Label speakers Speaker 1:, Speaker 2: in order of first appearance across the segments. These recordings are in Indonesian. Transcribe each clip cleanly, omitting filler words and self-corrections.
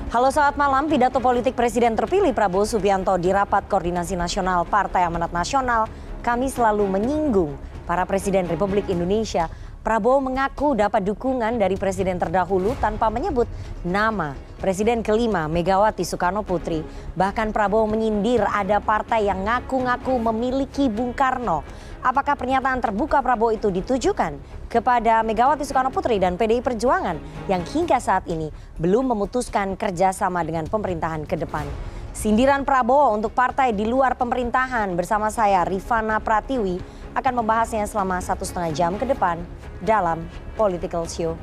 Speaker 1: Halo, selamat malam. Pidato politik Presiden terpilih Prabowo Subianto di Rapat Koordinasi Nasional Partai Amanat Nasional kami selalu menyinggung para Presiden Republik Indonesia. Prabowo mengaku dapat dukungan dari Presiden terdahulu tanpa menyebut nama Presiden kelima Megawati Soekarno Putri. Bahkan Prabowo menyindir ada partai yang ngaku-ngaku memiliki Bung Karno. Apakah pernyataan terbuka Prabowo itu ditujukan kepada Megawati Soekarno Putri dan PDI Perjuangan yang hingga saat ini belum memutuskan kerjasama dengan pemerintahan ke depan? Sindiran Prabowo untuk partai di luar pemerintahan bersama saya Rifana Pratiwi akan membahasnya selama 1,5 jam ke depan dalam Political Show.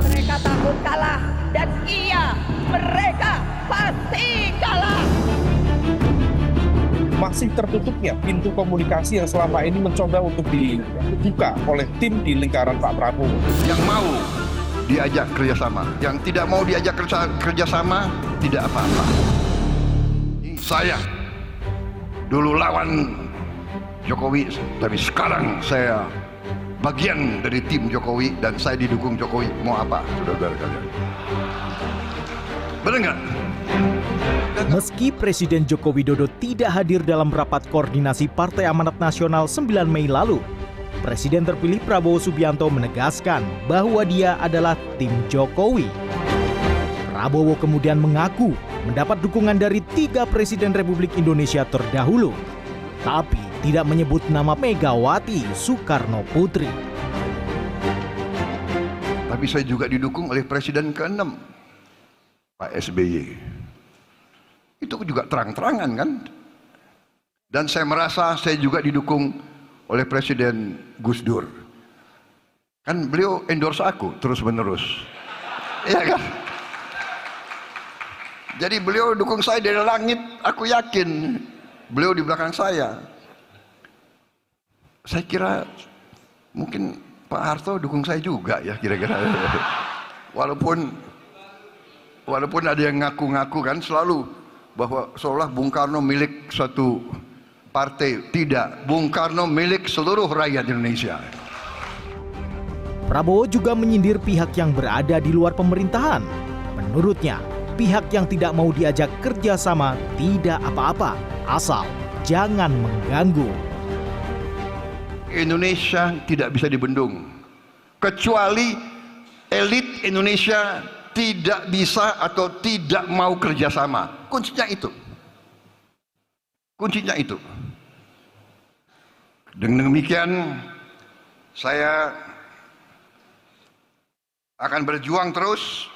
Speaker 2: Mereka takut kalah dan iya, mereka pasti kalah.
Speaker 3: Masih tertutupnya pintu komunikasi yang selama ini mencoba untuk dibuka oleh tim di lingkaran Pak Prabowo.
Speaker 4: Yang mau diajak kerjasama, yang tidak mau diajak kerjasama tidak apa-apa. Saya dulu lawan Jokowi, tapi sekarang saya bagian dari tim Jokowi dan saya didukung Jokowi. Mau apa, saudara-saudara kalian? Benar nggak?
Speaker 5: Meski Presiden Joko Widodo tidak hadir dalam rapat koordinasi Partai Amanat Nasional 9 Mei lalu, Presiden terpilih Prabowo Subianto menegaskan bahwa dia adalah tim Jokowi. Prabowo kemudian mengaku mendapat dukungan dari 3 Presiden Republik Indonesia terdahulu, tapi tidak menyebut nama Megawati Soekarno Putri.
Speaker 4: Tapi saya juga didukung oleh Presiden ke-6, Pak SBY. Itu juga terang-terangan kan? Dan saya merasa saya juga didukung oleh Presiden Gus Dur. Kan beliau endorse aku terus-menerus. Iya kan? Jadi beliau dukung saya dari langit, aku yakin beliau di belakang saya. Saya kira mungkin Pak Harto dukung saya juga ya kira-kira. Walaupun ada yang ngaku-ngaku kan selalu bahwa seolah Bung Karno milik suatu partai. Tidak, Bung Karno milik seluruh rakyat Indonesia.
Speaker 5: Prabowo juga menyindir pihak yang berada di luar pemerintahan. Menurutnya, pihak yang tidak mau diajak kerjasama tidak apa-apa, asal jangan mengganggu.
Speaker 4: Indonesia tidak bisa dibendung, kecuali elit Indonesia tidak bisa atau tidak mau kerjasama. Kuncinya itu. Kuncinya itu. Dengan demikian, saya akan berjuang terus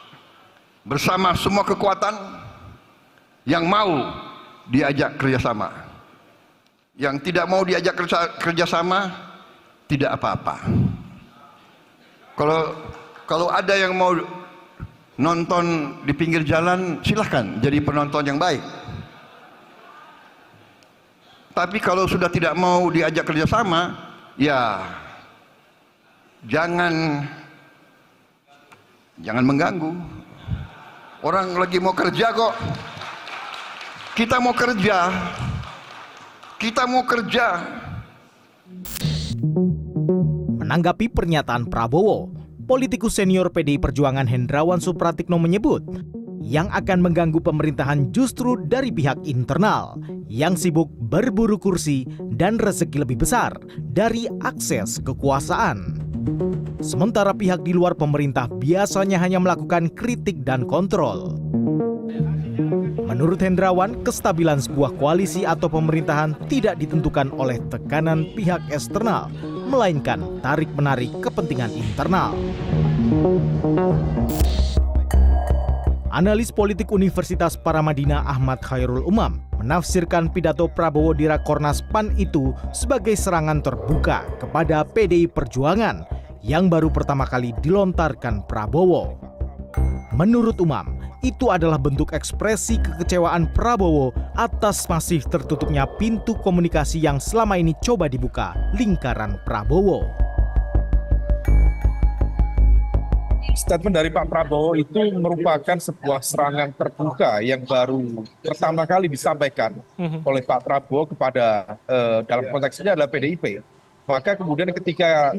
Speaker 4: bersama semua kekuatan yang mau diajak kerjasama. Yang tidak mau diajak kerjasama tidak apa-apa. Kalau ada yang mau nonton di pinggir jalan, silahkan jadi penonton yang baik. Tapi kalau sudah tidak mau diajak kerjasama, ya jangan mengganggu. Orang lagi mau kerja kok. Kita mau kerja. Kita mau kerja.
Speaker 5: Menanggapi pernyataan Prabowo, politikus senior PDI Perjuangan Hendrawan Supratikno menyebut yang akan mengganggu pemerintahan justru dari pihak internal yang sibuk berburu kursi dan rezeki lebih besar dari akses kekuasaan. Sementara pihak di luar pemerintah biasanya hanya melakukan kritik dan kontrol. Menurut Hendrawan, kestabilan sebuah koalisi atau pemerintahan tidak ditentukan oleh tekanan pihak eksternal, melainkan tarik-menarik kepentingan internal. Analis politik Universitas Paramadina Ahmad Khairul Umam menafsirkan pidato Prabowo di Rakornas PAN itu sebagai serangan terbuka kepada PDI Perjuangan yang baru pertama kali dilontarkan Prabowo. Menurut Umam, itu adalah bentuk ekspresi kekecewaan Prabowo atas masih tertutupnya pintu komunikasi yang selama ini coba dibuka lingkaran Prabowo.
Speaker 3: Statement dari Pak Prabowo itu merupakan sebuah serangan terbuka yang baru pertama kali disampaikan oleh Pak Prabowo kepada dalam konteks ini adalah PDIP. Maka kemudian ketika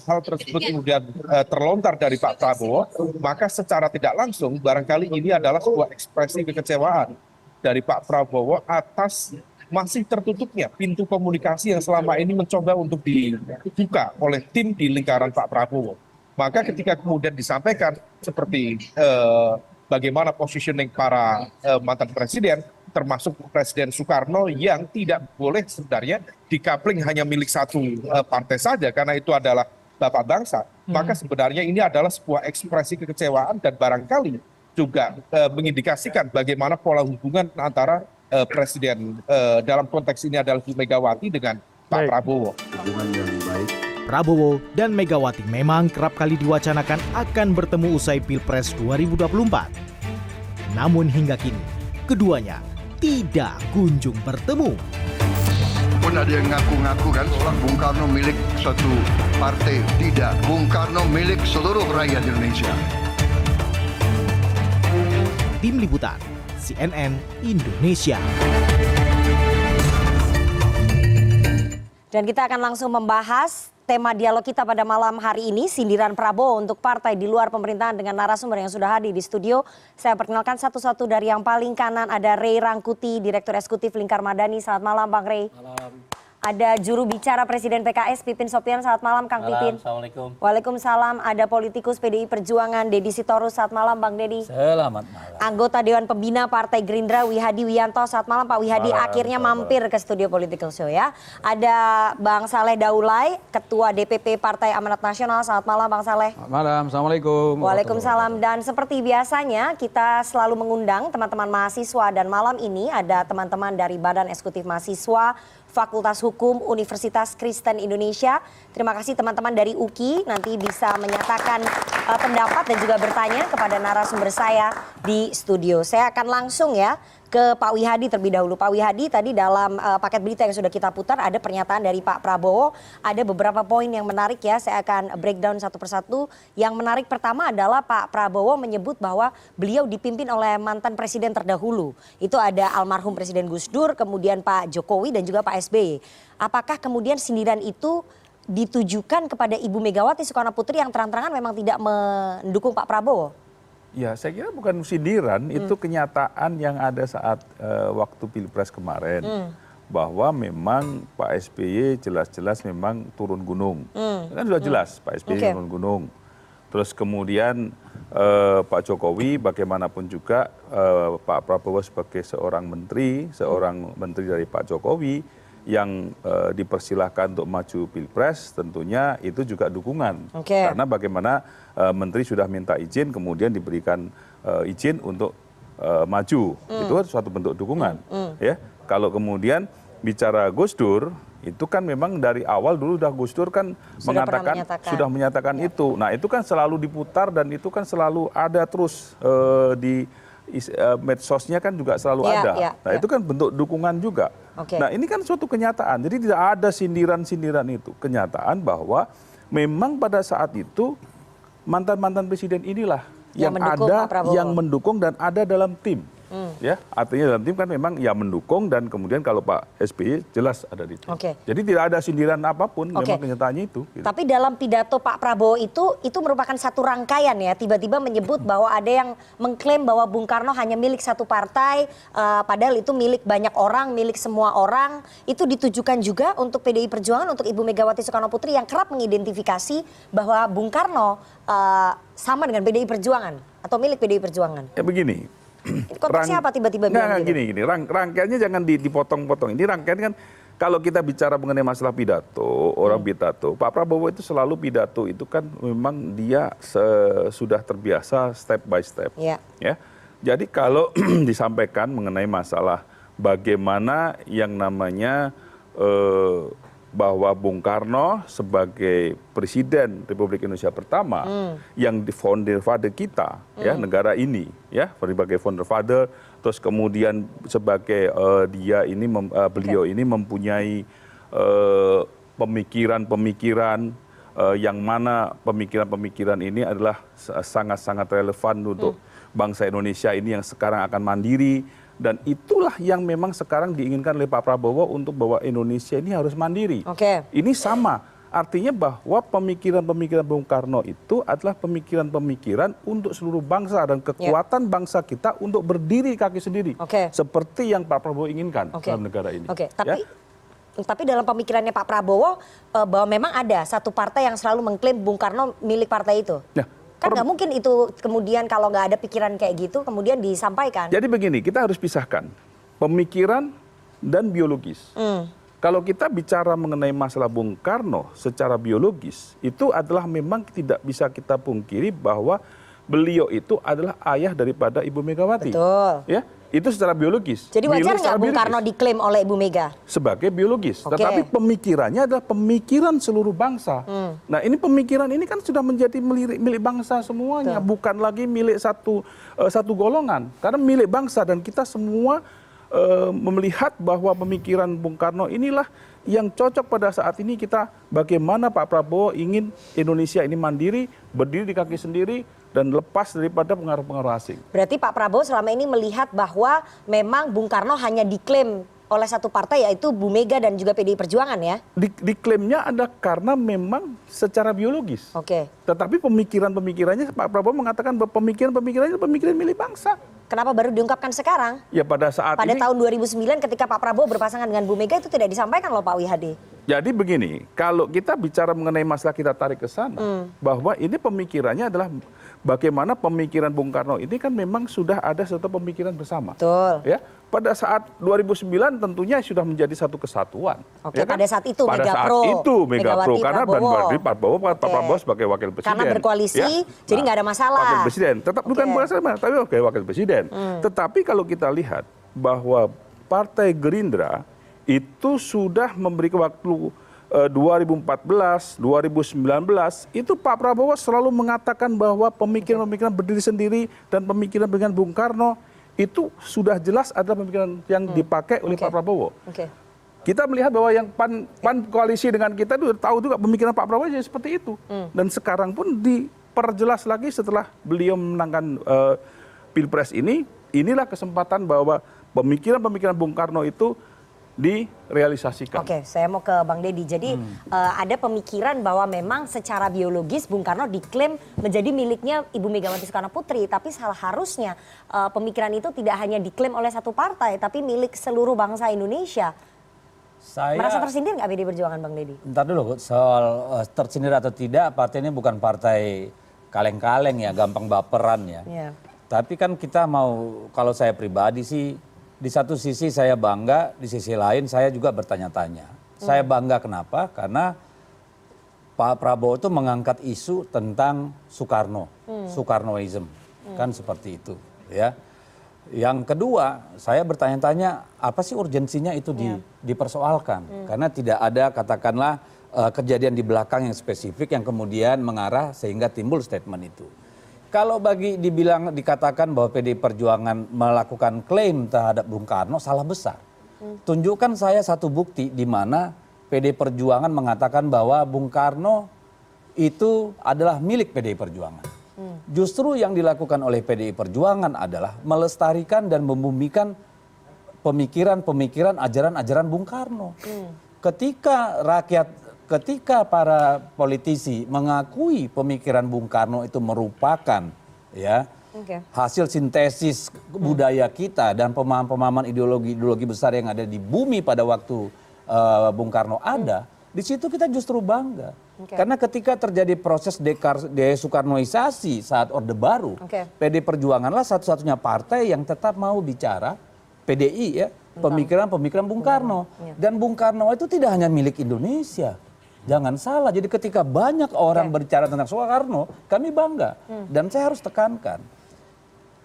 Speaker 3: hal tersebut kemudian terlontar dari Pak Prabowo, maka secara tidak langsung barangkali ini adalah sebuah ekspresi kekecewaan dari Pak Prabowo atas masih tertutupnya pintu komunikasi yang selama ini mencoba untuk dibuka oleh tim di lingkaran Pak Prabowo. Maka ketika kemudian disampaikan seperti bagaimana positioning para mantan presiden, termasuk Presiden Soekarno yang tidak boleh sebenarnya dikapling hanya milik satu partai saja karena itu adalah bapak bangsa. Maka sebenarnya ini adalah sebuah ekspresi kekecewaan dan barangkali juga mengindikasikan bagaimana pola hubungan antara Presiden dalam konteks ini adalah Bu Megawati dengan Pak Prabowo.
Speaker 5: Prabowo dan Megawati memang kerap kali diwacanakan akan bertemu usai Pilpres 2024. Namun hingga kini, keduanya tidak kunjung bertemu.
Speaker 4: Pun ada yang ngaku-ngaku kan, orang Bung Karno milik satu partai. Tidak, Bung Karno milik seluruh rakyat Indonesia.
Speaker 5: Tim Liputan, CNN Indonesia.
Speaker 1: Dan kita akan langsung membahas tema dialog kita pada malam hari ini, sindiran Prabowo untuk partai di luar pemerintahan dengan narasumber yang sudah hadir di studio. Saya perkenalkan satu-satu dari yang paling kanan, ada Ray Rangkuti, Direktur Eksekutif Lingkar Madani. Selamat malam Bang Ray.
Speaker 6: Malam.
Speaker 1: Ada juru bicara Presiden PKS Pipin Sopian. Selamat malam Kang Pipin.
Speaker 6: Assalamualaikum.
Speaker 1: Waalaikumsalam. Ada politikus PDI Perjuangan Deddy Sitorus. Selamat malam Bang Deddy.
Speaker 6: Selamat malam.
Speaker 1: Anggota Dewan Pembina Partai Gerindra Wihadi Wiyanto. Selamat malam Pak Wihadi.
Speaker 6: Malam,
Speaker 1: Akhirnya mampir ke studio Political Show ya. Ada Bang Saleh Daulay, Ketua DPP Partai Amanat Nasional. Selamat malam Bang Saleh.
Speaker 6: Selamat malam. Assalamualaikum.
Speaker 1: Waalaikumsalam. Dan seperti biasanya kita selalu mengundang teman-teman mahasiswa dan malam ini ada teman-teman dari Badan Eksekutif Mahasiswa Fakultas Hukum Universitas Kristen Indonesia. Terima kasih teman-teman dari UKI, nanti bisa menyatakan pendapat dan juga bertanya kepada narasumber saya di studio. Saya akan langsung ya ke Pak Wihadi terlebih dahulu. Pak Wihadi, tadi dalam paket berita yang sudah kita putar ada pernyataan dari Pak Prabowo. Ada beberapa poin yang menarik ya, saya akan breakdown satu persatu. Yang menarik pertama adalah Pak Prabowo menyebut bahwa beliau dipimpin oleh mantan presiden terdahulu. Itu ada almarhum Presiden Gus Dur, kemudian Pak Jokowi dan juga Pak SBY. Apakah kemudian sindiran itu ditujukan kepada Ibu Megawati Soekarno Putri yang terang-terangan memang tidak mendukung Pak Prabowo?
Speaker 7: Ya, saya kira bukan sindiran, itu kenyataan yang ada saat waktu Pilpres kemarin. Bahwa memang Pak SBY jelas-jelas memang turun gunung. Kan sudah jelas Pak SBY turun gunung. Terus kemudian Pak Jokowi bagaimanapun juga Pak Prabowo sebagai seorang menteri dari Pak Jokowi yang dipersilahkan untuk maju Pilpres, tentunya itu juga dukungan. Karena bagaimana menteri sudah minta izin, kemudian diberikan izin untuk maju. Itu suatu bentuk dukungan. Ya, kalau kemudian bicara Gus Dur, itu kan memang dari awal dulu Gus Dur kan sudah menyatakan itu. Nah, itu kan selalu diputar dan itu kan selalu ada terus di medsosnya kan juga selalu ada. Nah, itu kan bentuk dukungan juga. Nah, ini kan suatu kenyataan. Jadi tidak ada sindiran-sindiran itu. Kenyataan bahwa memang pada saat itu mantan-mantan presiden inilah yang ada, yang mendukung dan ada dalam tim. Ya, artinya dalam tim kan memang ya mendukung dan kemudian kalau Pak SBY jelas ada di tim. Jadi tidak ada sindiran apapun, memang kenyataannya itu. Gitu.
Speaker 1: Tapi dalam pidato Pak Prabowo itu merupakan satu rangkaian ya, tiba-tiba menyebut bahwa ada yang mengklaim bahwa Bung Karno hanya milik satu partai, padahal itu milik banyak orang, milik semua orang. Itu ditujukan juga untuk PDI Perjuangan, untuk Ibu Megawati Soekarno Putri yang kerap mengidentifikasi bahwa Bung Karno sama dengan PDI Perjuangan atau milik PDI Perjuangan.
Speaker 7: Ya begini.
Speaker 1: Konteksnya apa tiba-tiba bilang gitu?
Speaker 7: Gini, rangkaiannya jangan dipotong-potong. Ini rangkaian kan kalau kita bicara mengenai masalah pidato, orang pidato, Pak Prabowo itu selalu pidato itu kan memang dia sudah terbiasa step by step. Ya. Jadi kalau disampaikan mengenai masalah bagaimana yang namanya bahwa Bung Karno sebagai Presiden Republik Indonesia pertama yang di founder father kita, ya negara ini, ya sebagai founder father, terus kemudian sebagai beliau ini mempunyai pemikiran-pemikiran yang mana pemikiran-pemikiran ini adalah sangat-sangat relevan untuk bangsa Indonesia ini yang sekarang akan mandiri. Dan itulah yang memang sekarang diinginkan oleh Pak Prabowo untuk bahwa Indonesia ini harus mandiri. Ini sama artinya bahwa pemikiran-pemikiran Bung Karno itu adalah pemikiran-pemikiran untuk seluruh bangsa dan kekuatan bangsa kita untuk berdiri kaki sendiri. Seperti yang Pak Prabowo inginkan dalam negara ini.
Speaker 1: Tapi dalam pemikirannya Pak Prabowo bahwa memang ada satu partai yang selalu mengklaim Bung Karno milik partai itu. Kan nggak mungkin itu kemudian kalau nggak ada pikiran kayak gitu kemudian disampaikan.
Speaker 7: Jadi begini, kita harus pisahkan pemikiran dan biologis. Kalau kita bicara mengenai masalah Bung Karno secara biologis, itu adalah memang tidak bisa kita pungkiri bahwa beliau itu adalah ayah daripada Ibu Megawati.
Speaker 1: Betul.
Speaker 7: Ya, itu secara biologis.
Speaker 1: Jadi wajar nggak Bung Karno diklaim oleh Ibu Mega?
Speaker 7: Sebagai biologis. Tetapi pemikirannya adalah pemikiran seluruh bangsa. Nah, ini pemikiran ini kan sudah menjadi milik bangsa semuanya, bukan lagi milik satu golongan. Karena milik bangsa dan kita semua melihat bahwa pemikiran Bung Karno inilah yang cocok pada saat ini kita bagaimana Pak Prabowo ingin Indonesia ini mandiri, berdiri di kaki sendiri dan lepas daripada pengaruh-pengaruh asing.
Speaker 1: Berarti Pak Prabowo selama ini melihat bahwa memang Bung Karno hanya diklaim oleh satu partai yaitu Bu Mega dan juga PDI Perjuangan ya?
Speaker 7: Diklaimnya ada karena memang secara biologis. Tetapi pemikirannya Pak Prabowo mengatakan bahwa pemikirannya pemikiran milik bangsa.
Speaker 1: Kenapa baru diungkapkan sekarang?
Speaker 7: Ya pada
Speaker 1: tahun 2009 ketika Pak Prabowo berpasangan dengan Bu Mega itu tidak disampaikan loh Pak Wihadi.
Speaker 7: Jadi begini, kalau kita bicara mengenai masalah kita tarik ke sana, bahwa ini pemikirannya adalah bagaimana pemikiran Bung Karno ini kan memang sudah ada satu pemikiran bersama.
Speaker 1: Betul.
Speaker 7: Ya, pada saat 2009 tentunya sudah menjadi satu kesatuan.
Speaker 1: Ya kan? Pada saat itu
Speaker 7: pada
Speaker 1: Mega
Speaker 7: saat
Speaker 1: Pro.
Speaker 7: itu Mega Pro karena Pak Prabowo sebagai wakil presiden.
Speaker 1: Karena berkoalisi, jadi nggak ada masalah.
Speaker 7: Wakil presiden, tetap bukan masalah, tapi wakil presiden. Tetapi kalau kita lihat bahwa Partai Gerindra itu sudah memberi waktu 2014, 2019 itu Pak Prabowo selalu mengatakan bahwa pemikiran-pemikiran berdiri sendiri dan pemikiran dengan Bung Karno itu sudah jelas adalah pemikiran yang dipakai oleh Pak Prabowo. Kita melihat bahwa yang PAN koalisi dengan kita itu tahu juga pemikiran Pak Prabowo seperti itu. Dan sekarang pun diperjelas lagi setelah beliau memenangkan Pilpres ini, inilah kesempatan bahwa pemikiran-pemikiran Bung Karno itu direalisasikan.
Speaker 1: Saya mau ke Bang Deddy. Jadi ada pemikiran bahwa memang secara biologis Bung Karno diklaim menjadi miliknya Ibu Megawati Soekarno Putri, tapi harusnya pemikiran itu tidak hanya diklaim oleh satu partai, tapi milik seluruh bangsa Indonesia.
Speaker 6: Saya
Speaker 1: merasa tersindir nggak PDI Perjuangan, Bang Deddy?
Speaker 6: Entar dulu, soal tersindir atau tidak, partai ini bukan partai kaleng-kaleng ya, gampang baperan ya. Tapi kan kita mau, kalau saya pribadi sih, di satu sisi saya bangga, di sisi lain saya juga bertanya-tanya. Saya bangga kenapa? Karena Pak Prabowo itu mengangkat isu tentang Soekarno, Soekarnoism, kan seperti itu, ya. Yang kedua, saya bertanya-tanya apa sih urgensinya itu dipersoalkan? Karena tidak ada katakanlah kejadian di belakang yang spesifik yang kemudian mengarah sehingga timbul statement itu. Kalau dikatakan bahwa PDI Perjuangan melakukan klaim terhadap Bung Karno, salah besar. Tunjukkan saya satu bukti di mana PDI Perjuangan mengatakan bahwa Bung Karno itu adalah milik PDI Perjuangan. Justru yang dilakukan oleh PDI Perjuangan adalah melestarikan dan membumikan pemikiran-pemikiran, ajaran-ajaran Bung Karno. Ketika para politisi mengakui pemikiran Bung Karno itu merupakan hasil sintesis budaya kita dan pemahaman-pemahaman ideologi besar yang ada di bumi pada waktu Bung Karno ada, di situ kita justru bangga. Karena ketika terjadi proses desoekarnoisasi saat Orde Baru, PDI Perjuanganlah satu-satunya partai yang tetap mau bicara PDI ya, pemikiran-pemikiran Bung Karno. Dan Bung Karno itu tidak hanya milik Indonesia. Jangan salah, jadi ketika banyak orang berbicara tentang Soekarno, kami bangga. Dan saya harus tekankan,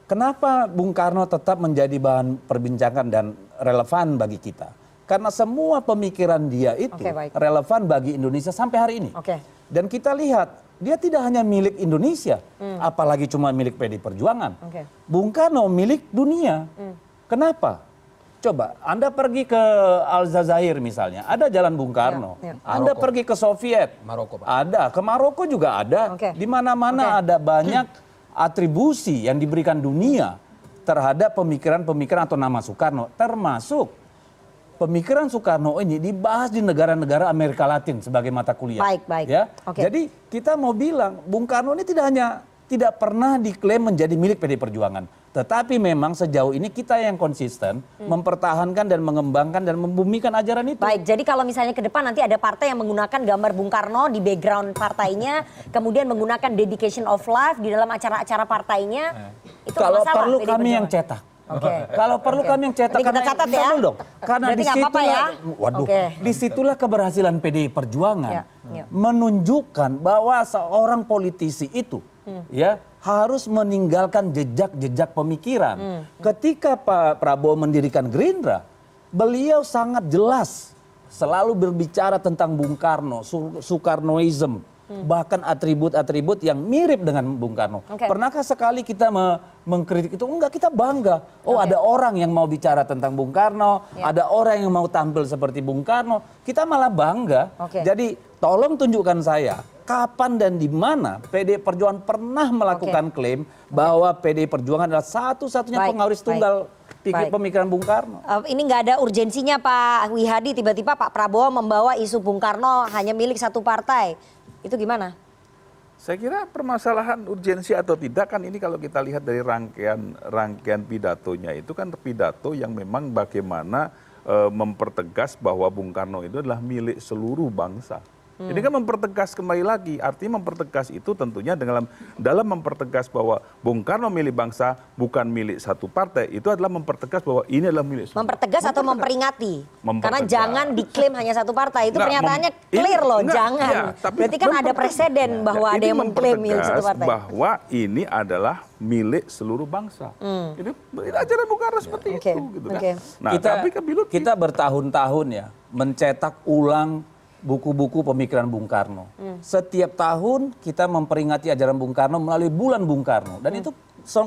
Speaker 6: kenapa Bung Karno tetap menjadi bahan perbincangan dan relevan bagi kita? Karena semua pemikiran dia itu relevan bagi Indonesia sampai hari ini. Dan kita lihat, dia tidak hanya milik Indonesia, apalagi cuma milik PDI Perjuangan. Bung Karno milik dunia. Kenapa? Coba, Anda pergi ke Aljazair misalnya, ada Jalan Bung Karno. Anda pergi ke Soviet,
Speaker 8: Maroko, Pak.
Speaker 6: ada. Ke Maroko juga ada. Di mana-mana ada banyak atribusi yang diberikan dunia terhadap pemikiran-pemikiran atau nama Soekarno. Termasuk pemikiran Soekarno ini dibahas di negara-negara Amerika Latin sebagai mata kuliah.
Speaker 1: Baik.
Speaker 6: Ya.
Speaker 1: Oke.
Speaker 6: Jadi kita mau bilang Bung Karno ini tidak pernah diklaim menjadi milik PDI Perjuangan. Tetapi memang sejauh ini kita yang konsisten mempertahankan dan mengembangkan dan membumikan ajaran itu.
Speaker 1: Baik, jadi kalau misalnya ke depan nanti ada partai yang menggunakan gambar Bung Karno di background partainya, kemudian menggunakan dedication of life di dalam acara-acara partainya, itu
Speaker 6: Kalau
Speaker 1: masalah
Speaker 6: perlu
Speaker 1: PDI
Speaker 6: kami
Speaker 1: Perjuangan.
Speaker 6: yang cetak.
Speaker 1: Oke.
Speaker 6: Kalau perlu kami yang cetak.
Speaker 1: Nanti kita
Speaker 6: karena-
Speaker 1: catat ya.
Speaker 6: Betul dong. Karena
Speaker 1: Berarti nggak apa-apa
Speaker 6: disitulah,
Speaker 1: ya?
Speaker 6: waduh,
Speaker 1: Oke.
Speaker 6: disitulah keberhasilan PDI Perjuangan
Speaker 1: Ya.
Speaker 6: menunjukkan bahwa seorang politisi itu ya harus meninggalkan jejak-jejak pemikiran. Ketika Pak Prabowo mendirikan Gerindra, beliau sangat jelas selalu berbicara tentang Bung Karno, Soekarnoism, bahkan atribut-atribut yang mirip dengan Bung Karno.
Speaker 1: Oke.
Speaker 6: Pernahkah sekali kita mengkritik itu? Enggak, kita bangga. Oh, ada orang yang mau bicara tentang Bung Karno, ada orang yang mau tampil seperti Bung Karno. Kita malah bangga.
Speaker 1: Oke.
Speaker 6: Jadi tolong tunjukkan saya kapan dan di mana PDI Perjuangan pernah melakukan klaim bahwa PDI Perjuangan adalah satu-satunya
Speaker 1: Baik,
Speaker 6: pengaruh tunggal
Speaker 1: baik.
Speaker 6: pemikiran Bung Karno.
Speaker 1: Ini nggak ada urgensinya Pak Wihadi, tiba-tiba Pak Prabowo membawa isu Bung Karno hanya milik satu partai. Itu gimana?
Speaker 7: Saya kira permasalahan urgensi atau tidak kan ini kalau kita lihat dari rangkaian pidatonya itu kan pidato yang memang bagaimana mempertegas bahwa Bung Karno itu adalah milik seluruh bangsa. Ini kan mempertegas kembali lagi, artinya mempertegas itu tentunya dalam mempertegas bahwa Bung Karno milik bangsa bukan milik satu partai, itu adalah mempertegas bahwa ini adalah milik semua.
Speaker 1: Mempertegas atau memperingati? Karena
Speaker 7: Mempertegas.
Speaker 1: jangan diklaim hanya satu partai. Itu
Speaker 7: Nggak,
Speaker 1: pernyataannya clear loh,
Speaker 7: enggak,
Speaker 1: jangan.
Speaker 7: ya, tapi
Speaker 1: Berarti kan ada
Speaker 7: mempertegas.
Speaker 1: preseden bahwa
Speaker 7: Ya,
Speaker 1: ada
Speaker 7: ini
Speaker 1: yang mengklaim milik satu
Speaker 7: mempertegas
Speaker 1: partai.
Speaker 7: bahwa ini adalah milik seluruh bangsa. Itu ajaran Bung Karno seperti
Speaker 1: Oke,
Speaker 7: itu. Gitu kan.
Speaker 1: oke.
Speaker 7: Nah, tapi kebilut
Speaker 6: kita bertahun-tahun ya mencetak ulang buku-buku pemikiran Bung Karno. Setiap tahun kita memperingati ajaran Bung Karno melalui bulan Bung Karno dan itu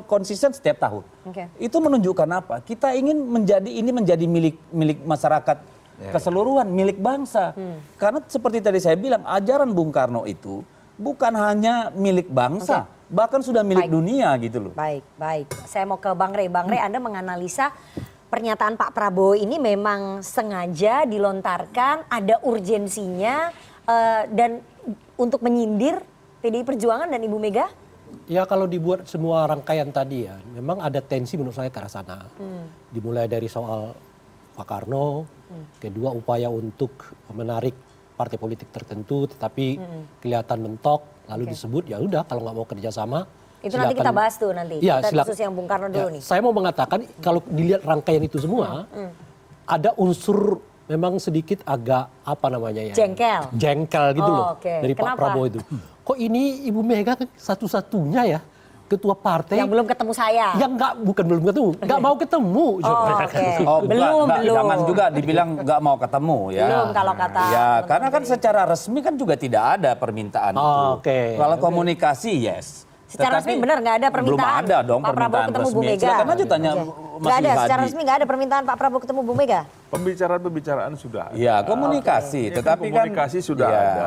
Speaker 6: konsisten setiap tahun.
Speaker 1: Oke.
Speaker 6: Itu menunjukkan apa? Kita ingin menjadi milik masyarakat keseluruhan, milik bangsa. Karena seperti tadi saya bilang, ajaran Bung Karno itu bukan hanya milik bangsa, bahkan sudah milik dunia gitu loh.
Speaker 1: Baik. Saya mau ke Bang Rey. Bang Rey, Anda menganalisa pernyataan Pak Prabowo ini memang sengaja dilontarkan, ada urgensinya dan untuk menyindir PDI Perjuangan dan Ibu Mega?
Speaker 8: Ya kalau dibuat semua rangkaian tadi ya, memang ada tensi menurut saya ke arah sana. Dimulai dari soal Pak Karno, kedua upaya untuk menarik partai politik tertentu, tetapi kelihatan mentok, lalu disebut ya udah kalau nggak mau kerjasama.
Speaker 1: Itu nanti kita bahas tuh nanti.
Speaker 8: Ya,
Speaker 1: Kita khusus yang Bung Karno dulu nih.
Speaker 8: Saya mau mengatakan kalau dilihat rangkaian itu semua, ada unsur memang sedikit agak apa namanya ya? Jengkel gitu loh
Speaker 1: oke.
Speaker 8: dari Pak
Speaker 1: Kenapa?
Speaker 8: Prabowo itu. Kok ini Ibu Mega kan satu-satunya ya ketua partai
Speaker 1: Yang belum ketemu saya.
Speaker 8: yang bukan belum ketemu, nggak mau ketemu.
Speaker 1: Oke.
Speaker 6: Belum.
Speaker 1: Belum.
Speaker 6: Jangan juga dibilang nggak mau ketemu ya.
Speaker 1: Belum kalau kata
Speaker 6: Ya,
Speaker 1: teman-teman
Speaker 6: karena kan
Speaker 1: PDI.
Speaker 6: secara resmi kan juga tidak ada permintaan itu.
Speaker 8: Oke.
Speaker 6: Kalau komunikasi yes.
Speaker 1: Secara
Speaker 6: Tetapi
Speaker 1: resmi benar nggak ada permintaan.
Speaker 6: Belum ada dong
Speaker 1: Pak Prabowo
Speaker 6: permintaan
Speaker 1: ketemu Bu
Speaker 6: resmi.
Speaker 1: Mega.
Speaker 6: Silakan aja tanya
Speaker 1: Oke.
Speaker 6: Mas
Speaker 1: Nggak ada, secara
Speaker 6: Wihadi.
Speaker 1: resmi nggak ada permintaan Pak Prabowo ketemu Bu Mega.
Speaker 7: pembicaraan sudah ada.
Speaker 6: Ya, komunikasi,
Speaker 7: Ya,
Speaker 6: tetapi kan
Speaker 7: komunikasi sudah
Speaker 6: ya.
Speaker 7: ada.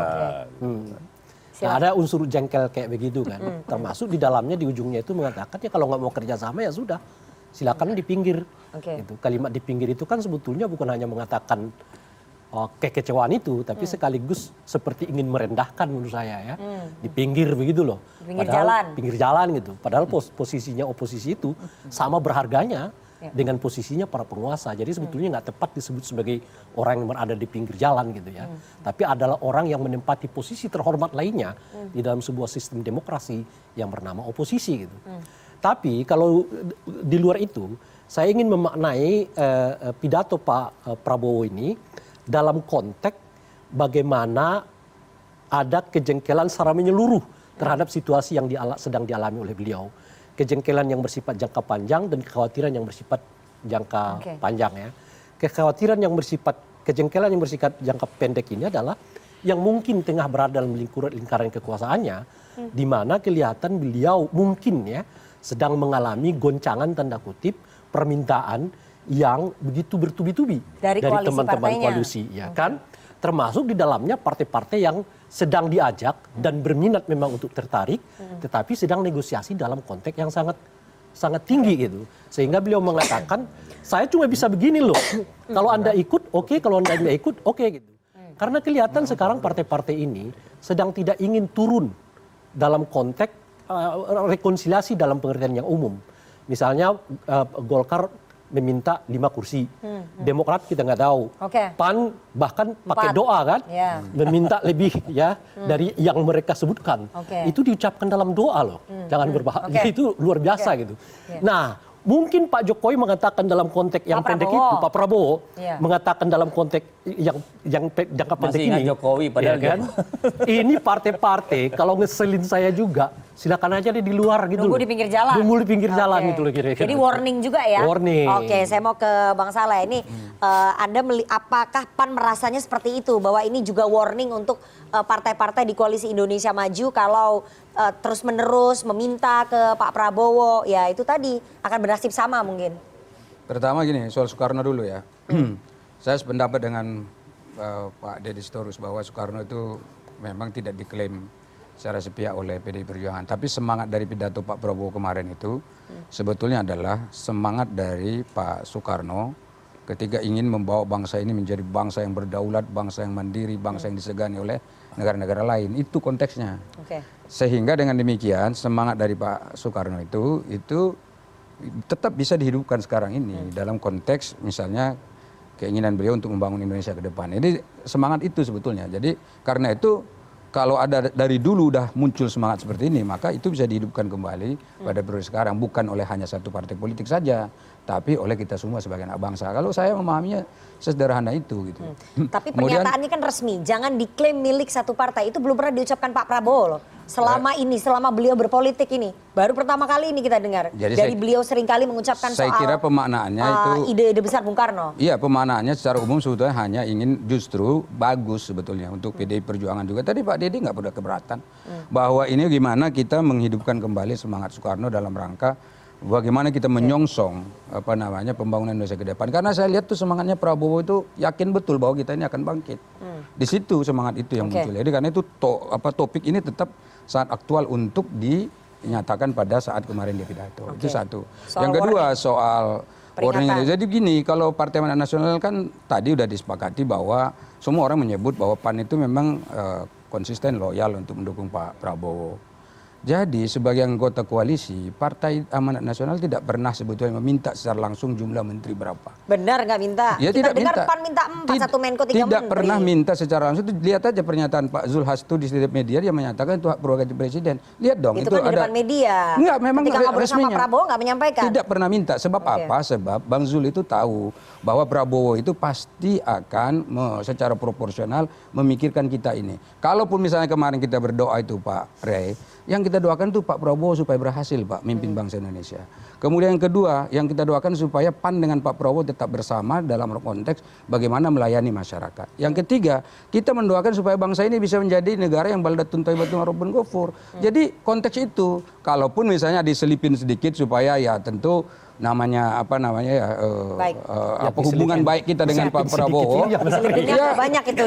Speaker 8: Nah, ada unsur jengkel kayak begitu kan. Termasuk di dalamnya di ujungnya itu mengatakan ya kalau nggak mau kerjasama ya sudah, silakan di pinggir.
Speaker 1: Oke.
Speaker 8: Gitu. Kalimat di pinggir itu kan sebetulnya bukan hanya mengatakan kekecewaan itu, tapi sekaligus seperti ingin merendahkan menurut saya ya. Di pinggir begitu loh.
Speaker 1: Di pinggir jalan.
Speaker 8: Pinggir jalan gitu. Padahal posisinya oposisi itu sama berharganya dengan posisinya para penguasa. Jadi sebetulnya nggak tepat disebut sebagai orang yang berada di pinggir jalan gitu ya. Tapi adalah orang yang menempati posisi terhormat lainnya di dalam sebuah sistem demokrasi yang bernama oposisi gitu. Tapi kalau di luar itu, saya ingin memaknai pidato Pak Prabowo ini dalam konteks bagaimana ada kejengkelan secara menyeluruh terhadap situasi yang sedang dialami oleh beliau. Kejengkelan yang bersifat jangka panjang dan kekhawatiran yang bersifat jangka panjang ya. Kejengkelan yang bersifat jangka pendek ini adalah yang mungkin tengah berada dalam lingkaran kekuasaannya, di mana kelihatan beliau mungkin ya sedang mengalami goncangan tanda kutip permintaan yang begitu bertubi-tubi
Speaker 1: Dari koalisi
Speaker 8: teman-teman
Speaker 1: partainya.
Speaker 8: koalisi ya kan, termasuk di dalamnya partai-partai yang sedang diajak dan berminat memang untuk tertarik, tetapi sedang negosiasi dalam konteks yang sangat sangat tinggi gitu. Sehingga beliau mengatakan, saya cuma bisa begini loh. Kalau Anda ikut, oke. Kalau Anda nggak ikut, oke gitu. Karena kelihatan sekarang partai-partai ini sedang tidak ingin turun dalam konteks rekonsiliasi dalam pengertian yang umum. Misalnya Golkar meminta 5 kursi. Demokrat kita nggak tahu. PAN bahkan pakai doa kan, meminta lebih ya dari yang mereka sebutkan. Itu diucapkan dalam doa loh. Jangan berbahaya. Itu luar biasa gitu. Nah, mungkin Pak Jokowi mengatakan dalam konteks yang pendek itu, Pak Prabowo mengatakan dalam konteks yang jangka pendek ini.
Speaker 6: Masih Jokowi padahal
Speaker 8: kan. Ini partai-partai kalau ngeselin saya juga, silakan aja di luar gitu.
Speaker 1: Nunggu di pinggir jalan.
Speaker 8: Nunggu di pinggir jalan gitu loh kira-kira.
Speaker 1: Jadi warning juga ya.
Speaker 8: Warning.
Speaker 1: Oke, saya mau ke Bang Saleh. Ini Anda apakah PAN merasanya seperti itu bahwa ini juga warning untuk partai-partai di Koalisi Indonesia Maju kalau terus-menerus meminta ke Pak Prabowo, ya itu tadi akan bernasib sama mungkin.
Speaker 9: Pertama gini, soal Soekarno dulu ya. Saya sependapat dengan Pak Deddy Sitorus bahwa Soekarno itu memang tidak diklaim secara sepihak oleh PDI Perjuangan. Tapi semangat dari pidato Pak Prabowo kemarin itu sebetulnya adalah semangat dari Pak Soekarno ketika ingin membawa bangsa ini menjadi bangsa yang berdaulat, bangsa yang mandiri, bangsa yang disegani oleh negara-negara lain. Itu konteksnya. Sehingga dengan demikian semangat dari Pak Soekarno itu tetap bisa dihidupkan sekarang ini dalam konteks misalnya keinginan beliau untuk membangun Indonesia ke depan. Ini semangat itu sebetulnya. Jadi karena itu kalau ada dari dulu udah muncul semangat seperti ini, maka itu bisa dihidupkan kembali pada periode sekarang. Bukan oleh hanya satu partai politik saja, tapi oleh kita semua sebagai anak bangsa. Kalau saya memahaminya sesederhana itu gitu.
Speaker 1: Tapi pernyataan ini kan resmi, jangan diklaim milik satu partai. Itu belum pernah diucapkan Pak Prabowo loh. Selama ini, selama beliau berpolitik ini, baru pertama kali ini kita dengar.
Speaker 9: Jadi
Speaker 1: dari beliau seringkali mengucapkan
Speaker 9: saya
Speaker 1: soal
Speaker 9: kira pemaknaannya itu
Speaker 1: ide-ide besar Bung Karno.
Speaker 9: Iya, pemaknaannya secara umum sebetulnya hanya ingin justru bagus sebetulnya untuk PDI Perjuangan juga. Tadi Pak Deddy nggak pernah keberatan bahwa ini gimana kita menghidupkan kembali semangat Soekarno dalam rangka bagaimana kita menyongsong pembangunan Indonesia ke depan. Karena saya lihat tuh semangatnya Prabowo itu yakin betul bahwa kita ini akan bangkit. Di situ semangat itu yang muncul. Jadi karena itu topik ini tetap sangat aktual untuk dinyatakan pada saat kemarin dia pidato. Itu satu. Yang kedua soal warning. Jadi gini, kalau Partai Amanat Nasional kan tadi udah disepakati bahwa semua orang menyebut bahwa PAN itu memang konsisten loyal untuk mendukung Pak Prabowo. Jadi sebagai anggota koalisi, Partai Amanat Nasional tidak pernah sebetulnya meminta secara langsung jumlah menteri berapa.
Speaker 1: Benar nggak minta?
Speaker 9: Ya,
Speaker 1: kita
Speaker 9: tidak
Speaker 1: dengar
Speaker 9: minta.
Speaker 1: PAN minta 4, satu Menko 3 menteri.
Speaker 9: Tidak pernah minta secara langsung. Itu lihat aja pernyataan Pak Zulhas di setiap media, dia menyatakan itu hak prerogatif presiden. Lihat dong.
Speaker 1: Itu kan di depan media.
Speaker 9: Enggak, memang
Speaker 1: ketika ngobrol sama
Speaker 9: resminya.
Speaker 1: Prabowo nggak menyampaikan.
Speaker 9: Tidak pernah minta. Sebab apa? Sebab Bang Zul itu tahu bahwa Prabowo itu pasti akan secara proporsional memikirkan kita ini. Kalaupun misalnya kemarin kita berdoa itu Pak Rey, yang kita doakan itu Pak Prabowo supaya berhasil Pak mimpin bangsa Indonesia. Kemudian yang kedua, yang kita doakan supaya PAN dengan Pak Prabowo tetap bersama dalam konteks bagaimana melayani masyarakat. Yang ketiga, kita mendoakan supaya bangsa ini bisa menjadi negara yang baldatun thayyibatun warabun ghafur. Jadi konteks itu, kalaupun misalnya diselipin sedikit supaya ya tentu namanya hubungan baik kita dengan Pak Prabowo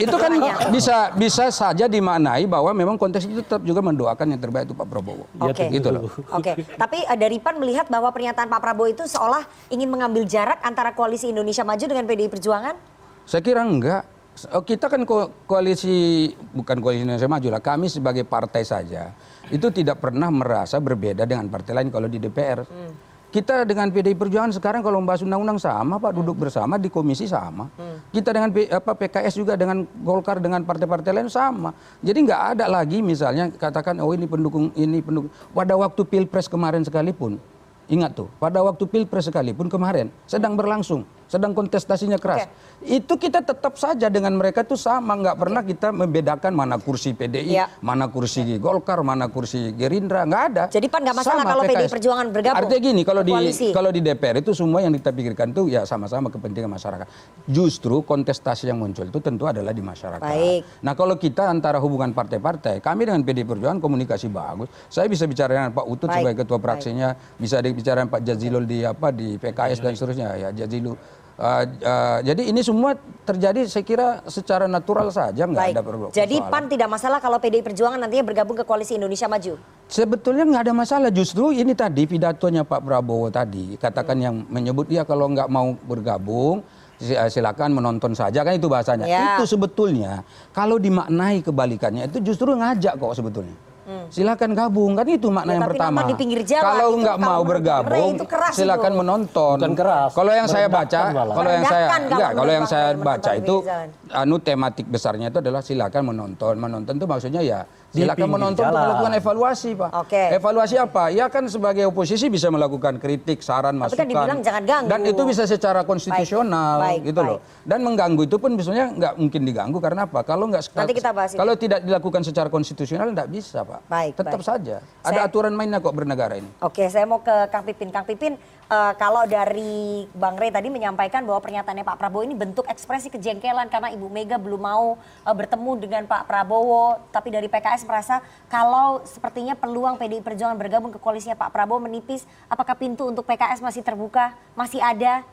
Speaker 9: itu kan bisa saja dimaknai bahwa memang konteks itu tetap juga mendoakan yang terbaik itu Pak Prabowo. Gitu loh.
Speaker 1: Tapi dari PAN melihat bahwa pernyataan Pak Prabowo itu seolah ingin mengambil jarak antara Koalisi Indonesia Maju dengan PDI Perjuangan?
Speaker 9: Saya kira enggak. Kita kan koalisi, bukan Koalisi Indonesia Maju lah, kami sebagai partai saja itu tidak pernah merasa berbeda dengan partai lain kalau di DPR. Kita dengan PDI Perjuangan sekarang kalau membahas undang-undang sama Pak, duduk bersama di komisi sama. Kita dengan PKS juga dengan Golkar dengan partai-partai lain sama. Jadi nggak ada lagi misalnya katakan oh ini pendukung. Pada waktu Pilpres kemarin sekalipun, ingat tuh, pada waktu Pilpres sekalipun kemarin sedang berlangsung, sedang kontestasinya keras. Itu kita tetap saja dengan mereka tuh sama, nggak pernah kita membedakan mana kursi PDI, mana kursi Golkar, mana kursi Gerindra, nggak ada.
Speaker 1: Jadi PAN nggak masalah kalau PDI Perjuangan bergabung.
Speaker 9: Artinya gini, kalau di DPR itu semua yang kita pikirkan tuh ya sama-sama kepentingan masyarakat. Justru kontestasi yang muncul itu tentu adalah di masyarakat. Nah kalau kita antara hubungan partai-partai, kami dengan PDI Perjuangan komunikasi bagus. Saya bisa bicara dengan Pak Utut sebagai ketua fraksinya, bisa bicara dengan Pak Jazilul di PKS dan seterusnya ya Jazilul. Jadi ini semua terjadi saya kira secara natural saja, nggak
Speaker 1: Baik.
Speaker 9: ada persoalan.
Speaker 1: Jadi PAN tidak masalah kalau PDI Perjuangan nantinya bergabung ke Koalisi Indonesia Maju.
Speaker 9: Sebetulnya nggak ada masalah, justru ini tadi pidatonya Pak Prabowo tadi katakan yang menyebut dia kalau nggak mau bergabung silakan menonton saja, kan itu bahasanya.
Speaker 1: Ya.
Speaker 9: Itu sebetulnya kalau dimaknai kebalikannya itu justru ngajak kok sebetulnya. Silakan gabung, kan itu makna yang
Speaker 1: tapi
Speaker 9: pertama.
Speaker 1: nama di pinggir jalan
Speaker 9: Kalau
Speaker 1: itu,
Speaker 9: nggak
Speaker 1: kalau
Speaker 9: mau
Speaker 1: menurut
Speaker 9: bergabung,
Speaker 1: itu keras
Speaker 9: silakan
Speaker 1: itu.
Speaker 9: menonton.
Speaker 8: Bukan keras,
Speaker 9: Kalau yang saya baca,
Speaker 8: merendahkan malah.
Speaker 9: kalau yang saya
Speaker 1: Merendahkan
Speaker 9: enggak,
Speaker 1: kalau
Speaker 9: kalau yang
Speaker 1: menurut
Speaker 9: saya
Speaker 1: Bang,
Speaker 9: baca
Speaker 1: menonton
Speaker 9: itu
Speaker 1: di pinggir jalan.
Speaker 9: tematik besarnya itu adalah silakan menonton. Menonton itu maksudnya ya
Speaker 8: Di
Speaker 9: silakan
Speaker 8: pinggir
Speaker 9: menonton untuk
Speaker 8: jalan.
Speaker 9: melakukan evaluasi, Pak.
Speaker 1: Oke.
Speaker 9: Evaluasi apa? Ya kan sebagai oposisi bisa melakukan kritik, saran,
Speaker 1: Tapi
Speaker 9: masukan.
Speaker 1: kan dibilang jangan ganggu.
Speaker 9: Dan itu bisa secara konstitusional
Speaker 1: Baik,
Speaker 9: gitu loh. Dan mengganggu itu pun sebenarnya nggak mungkin diganggu karena apa? Kalau nggak
Speaker 1: Nanti kita bahas itu.
Speaker 9: kalau tidak dilakukan secara konstitusional nggak bisa, Pak.
Speaker 1: Baik,
Speaker 9: Tetap
Speaker 1: baik.
Speaker 9: saja. Ada aturan mainnya kok bernegara ini.
Speaker 1: Oke, saya mau ke Kang Pipin. Kang Pipin, kalau dari Bang Rey tadi menyampaikan bahwa pernyataannya Pak Prabowo ini bentuk ekspresi kejengkelan karena Ibu Mega belum mau bertemu dengan Pak Prabowo. Tapi dari PKS merasa kalau sepertinya peluang PDI Perjuangan bergabung ke koalisinya Pak Prabowo menipis. Apakah pintu untuk PKS masih terbuka? Masih ada?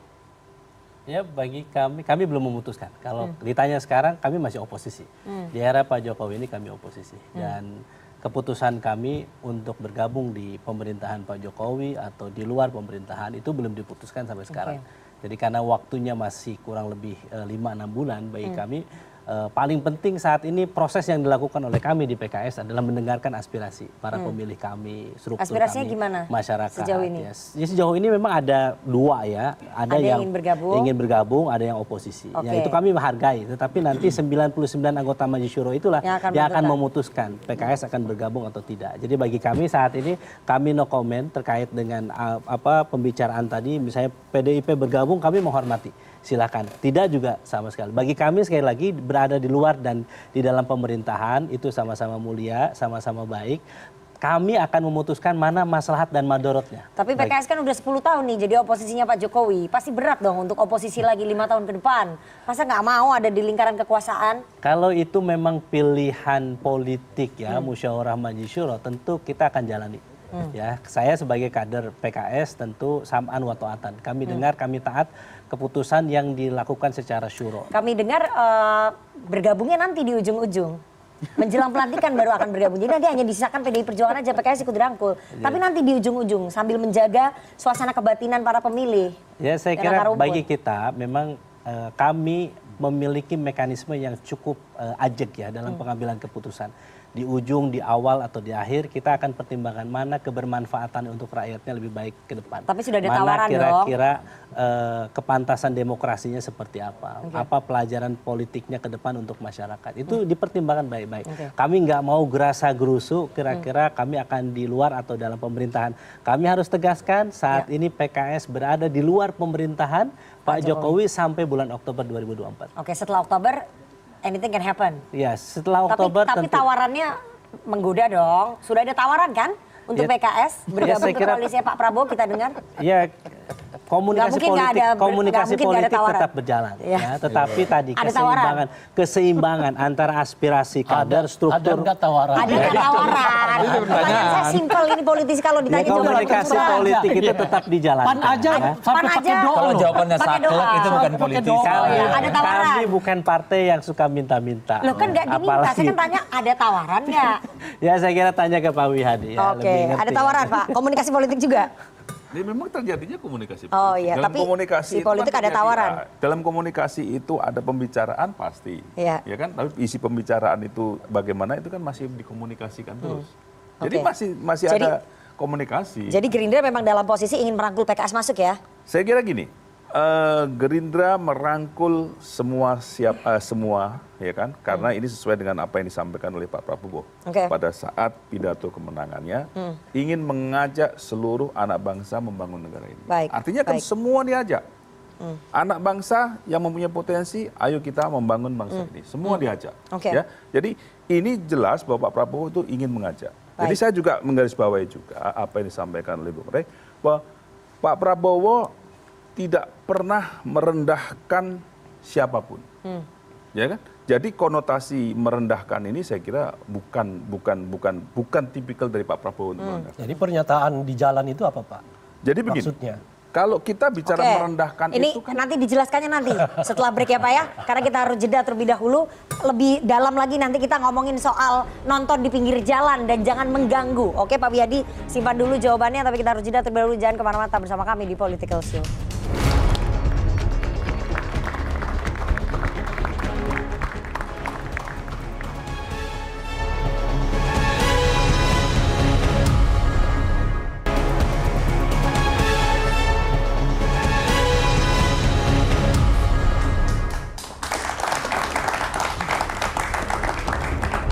Speaker 10: Ya bagi kami belum memutuskan. Kalau ditanya sekarang kami masih oposisi. Di era Pak Jokowi ini kami oposisi. Dan keputusan kami untuk bergabung di pemerintahan Pak Jokowi atau di luar pemerintahan itu belum diputuskan sampai sekarang. Jadi karena waktunya masih kurang lebih 5-6 bulan bagi kami, paling penting saat ini proses yang dilakukan oleh kami di PKS adalah mendengarkan aspirasi para pemilih kami, struktur
Speaker 1: Aspirasinya
Speaker 10: kami,
Speaker 1: gimana
Speaker 10: masyarakat.
Speaker 1: sejauh ini?
Speaker 10: Ya, sejauh ini memang ada dua ya, ada yang ingin bergabung, ada yang oposisi.
Speaker 1: Oke.
Speaker 10: Ya itu kami menghargai, tetapi nanti 99 anggota Majelis Syuro itulah yang akan memutuskan PKS akan bergabung atau tidak. Jadi bagi kami saat ini kami no comment terkait dengan pembicaraan tadi, misalnya PDIP bergabung kami menghormati. Silakan, tidak juga sama sekali. Bagi kami sekali lagi berada di luar dan di dalam pemerintahan itu sama-sama mulia, sama-sama baik. Kami akan memutuskan mana maslahat dan madorotnya.
Speaker 1: Tapi PKS kan udah 10 tahun nih jadi oposisinya Pak Jokowi. Pasti berat dong untuk oposisi lagi 5 tahun ke depan. Masa nggak mau ada di lingkaran kekuasaan?
Speaker 10: Kalau itu memang pilihan politik ya, musyawarah Majelis Syuro, tentu kita akan jalani. Ya, saya sebagai kader PKS tentu sam'an wa ta'atan. Kami dengar, kami taat keputusan yang dilakukan secara syuro.
Speaker 1: Kami dengar bergabungnya nanti di ujung-ujung. Menjelang pelantikan baru akan bergabung. Jadi nanti hanya disisakan PDI Perjuangan aja, PKS ikut dirangkul. Tapi nanti di ujung-ujung sambil menjaga suasana kebatinan para pemilih.
Speaker 10: Ya saya kira bagi kita memang kami memiliki mekanisme yang cukup ajak ya dalam pengambilan keputusan. Di ujung, di awal atau di akhir kita akan pertimbangkan mana kebermanfaatan untuk rakyatnya lebih baik ke depan.
Speaker 1: Tapi sudah ada
Speaker 10: mana
Speaker 1: tawaran
Speaker 10: kira-kira kepantasan demokrasinya seperti apa, apa pelajaran politiknya ke depan untuk masyarakat. Itu dipertimbangkan baik-baik. Kami nggak mau gerasa gerusu kira-kira kami akan di luar atau dalam pemerintahan. Kami harus tegaskan saat ini PKS berada di luar pemerintahan Pak Jokowi sampai bulan Oktober 2024.
Speaker 1: Oke, setelah Oktober anything can happen.
Speaker 10: Ya, setelah Oktober
Speaker 1: tapi tawarannya menggoda dong. Sudah ada tawaran kan untuk PKS bergabung ke koalisinya Pak Prabowo, kita dengar?
Speaker 10: Ya, komunikasi politik tetap berjalan. Ya, tetapi tadi keseimbangan antara aspirasi kader, struktur.
Speaker 8: Ada tawaran?
Speaker 1: Ada tawaran. Pertanyaan saya simpel ini politisi kalau ditanya
Speaker 10: komunikasi politik itu tetap dijalankan.
Speaker 8: Pan aja sampai pakai doa.
Speaker 6: Kalau jawabannya saklek itu bukan politisi.
Speaker 1: Ada tawaran.
Speaker 10: Kami bukan partai yang suka minta-minta.
Speaker 1: Loh kan nggak diminta, saya kan tanya ada tawaran nggak?
Speaker 10: Ya saya kira tanya ke Pak Wihadi.
Speaker 1: Oke, ada tawaran Pak. Komunikasi politik juga.
Speaker 7: Jadi memang terjadinya komunikasi politik.
Speaker 1: Oh iya,
Speaker 7: dalam
Speaker 1: tapi
Speaker 7: komunikasi
Speaker 1: di politik
Speaker 7: kan
Speaker 1: ada tawaran.
Speaker 7: Dalam komunikasi itu ada pembicaraan pasti,
Speaker 1: ya
Speaker 7: kan? Tapi isi pembicaraan itu bagaimana itu kan masih dikomunikasikan terus. Jadi masih ada komunikasi.
Speaker 1: Jadi Gerindra memang dalam posisi ingin merangkul PKS masuk ya?
Speaker 7: Saya kira gini, Gerindra merangkul semua ya kan, karena ini sesuai dengan apa yang disampaikan oleh Pak Prabowo pada saat pidato kemenangannya, ingin mengajak seluruh anak bangsa membangun negara ini. Artinya kan semua diajak. Anak bangsa yang mempunyai potensi, ayo kita membangun bangsa ini. Semua diajak. Ya. Jadi ini jelas bahwa Pak Prabowo itu ingin mengajak. Jadi saya juga menggarisbawahi juga apa yang disampaikan oleh Bung Rey, bahwa Pak Prabowo tidak pernah merendahkan siapapun, ya kan? Jadi konotasi merendahkan ini saya kira bukan tipikal dari Pak Prabowo untuk merendahkan.
Speaker 8: Jadi pernyataan di jalan itu apa Pak?
Speaker 7: Jadi begini,
Speaker 8: maksudnya?
Speaker 7: Kalau kita bicara merendahkan
Speaker 1: ini
Speaker 7: itu kan
Speaker 1: nanti dijelaskannya nanti setelah break ya Pak ya, karena kita harus jeda terlebih dahulu. Lebih dalam lagi nanti kita ngomongin soal nonton di pinggir jalan dan jangan mengganggu. Oke Pak Wihadi, simpan dulu jawabannya, tapi kita harus jeda terlebih dahulu. Jangan kemana-mana, bersama kami di Political Show.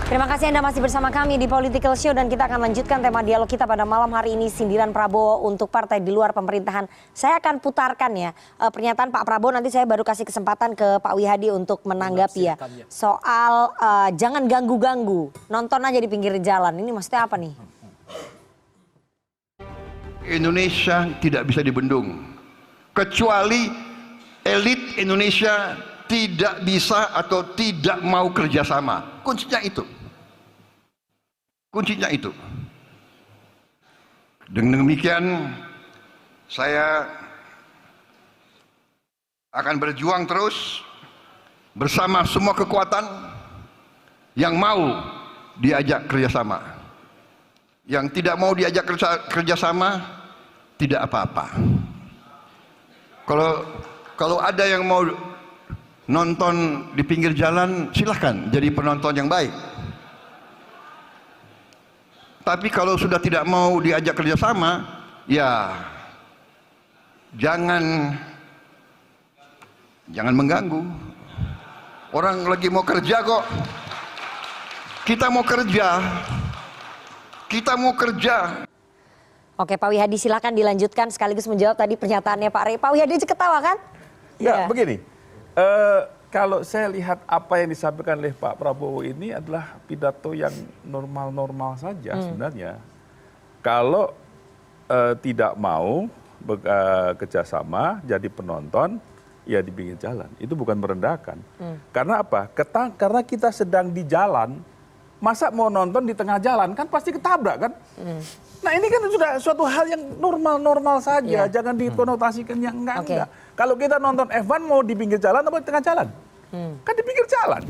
Speaker 1: Terima kasih Anda masih bersama kami di Political Show dan kita akan lanjutkan tema dialog kita pada malam hari ini, sindiran Prabowo untuk partai di luar pemerintahan. Saya akan putarkan ya pernyataan Pak Prabowo, nanti saya baru kasih kesempatan ke Pak Wihadi untuk menanggapi ya. Soal jangan ganggu-ganggu, nonton aja di pinggir jalan, ini maksudnya apa nih?
Speaker 4: Indonesia tidak bisa dibendung. Kecuali elit Indonesia tidak bisa atau tidak mau kerjasama. Kuncinya itu. Kuncinya itu. Dengan demikian, saya akan berjuang terus bersama semua kekuatan yang mau diajak kerjasama. Yang tidak mau diajak kerjasama, tidak apa-apa. Kalau ada yang mau nonton di pinggir jalan, silahkan jadi penonton yang baik. Tapi kalau sudah tidak mau diajak kerjasama, ya jangan mengganggu. Orang lagi mau kerja kok. Kita mau kerja. Kita mau kerja.
Speaker 1: Oke Pak Wihadi, silakan dilanjutkan sekaligus menjawab tadi pernyataannya Pak Rey. Pak Wihadi ketawa kan?
Speaker 7: Ya, begini. Kalau saya lihat apa yang disampaikan oleh Pak Prabowo ini adalah pidato yang normal-normal saja sebenarnya. Kalau tidak mau kerjasama jadi penonton, ya di pinggir jalan. Itu bukan merendahkan. Karena apa? Karena kita sedang di jalan, masa mau nonton di tengah jalan kan pasti ketabrak kan? Nah ini kan sudah suatu hal yang normal-normal saja, jangan dikonotasikan yang enggak-enggak. Kalau kita nonton F1 mau di pinggir jalan atau di tengah jalan? Kan di pinggir jalan.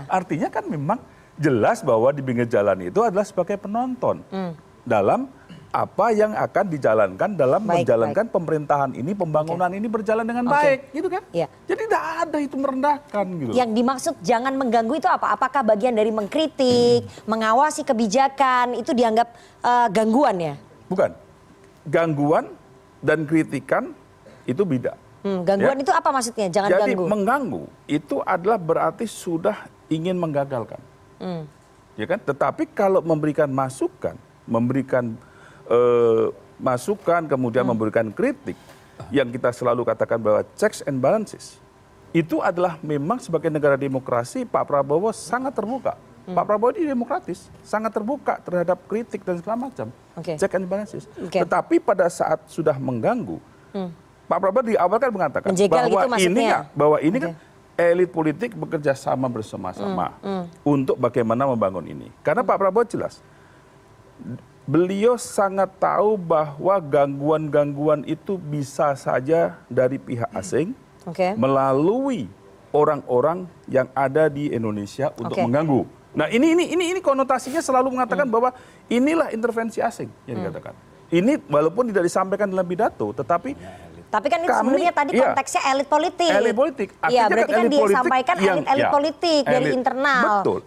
Speaker 7: Artinya kan memang jelas bahwa di pinggir jalan itu adalah sebagai penonton dalam apa yang akan dijalankan dalam menjalankan pemerintahan ini, pembangunan ini berjalan dengan baik, gitu kan? Jadi tidak ada itu merendahkan gitu.
Speaker 1: Yang dimaksud jangan mengganggu itu apa? Apakah bagian dari mengkritik, mengawasi kebijakan, itu dianggap gangguan ya?
Speaker 7: Bukan. Gangguan dan kritikan itu beda.
Speaker 1: Gangguan itu apa maksudnya? Jangan
Speaker 7: jadi,
Speaker 1: ganggu.
Speaker 7: Jadi mengganggu itu adalah berarti sudah ingin menggagalkan. Ya kan? Tetapi kalau memberikan masukan, masukan kemudian memberikan kritik yang kita selalu katakan bahwa checks and balances itu adalah memang sebagai negara demokrasi Pak Prabowo sangat terbuka. Pak Prabowo ini demokratis, sangat terbuka terhadap kritik dan segala macam. Check and balances. Tetapi pada saat sudah mengganggu, Pak Prabowo di awal kan mengatakan bahwa ini kan elit politik bekerja sama bersama-sama untuk bagaimana membangun ini. Karena Pak Prabowo jelas, beliau sangat tahu bahwa gangguan-gangguan itu bisa saja dari pihak asing melalui orang-orang yang ada di Indonesia untuk mengganggu. Nah ini konotasinya selalu mengatakan bahwa inilah intervensi asing yang dikatakan. Ini walaupun tidak disampaikan dalam pidato, tetapi
Speaker 1: kan itu sebenarnya tadi konteksnya elit politik.
Speaker 7: Elit politik.
Speaker 1: Iya, berarti kan dia sampaikan elit politik dari internal.
Speaker 7: Betul,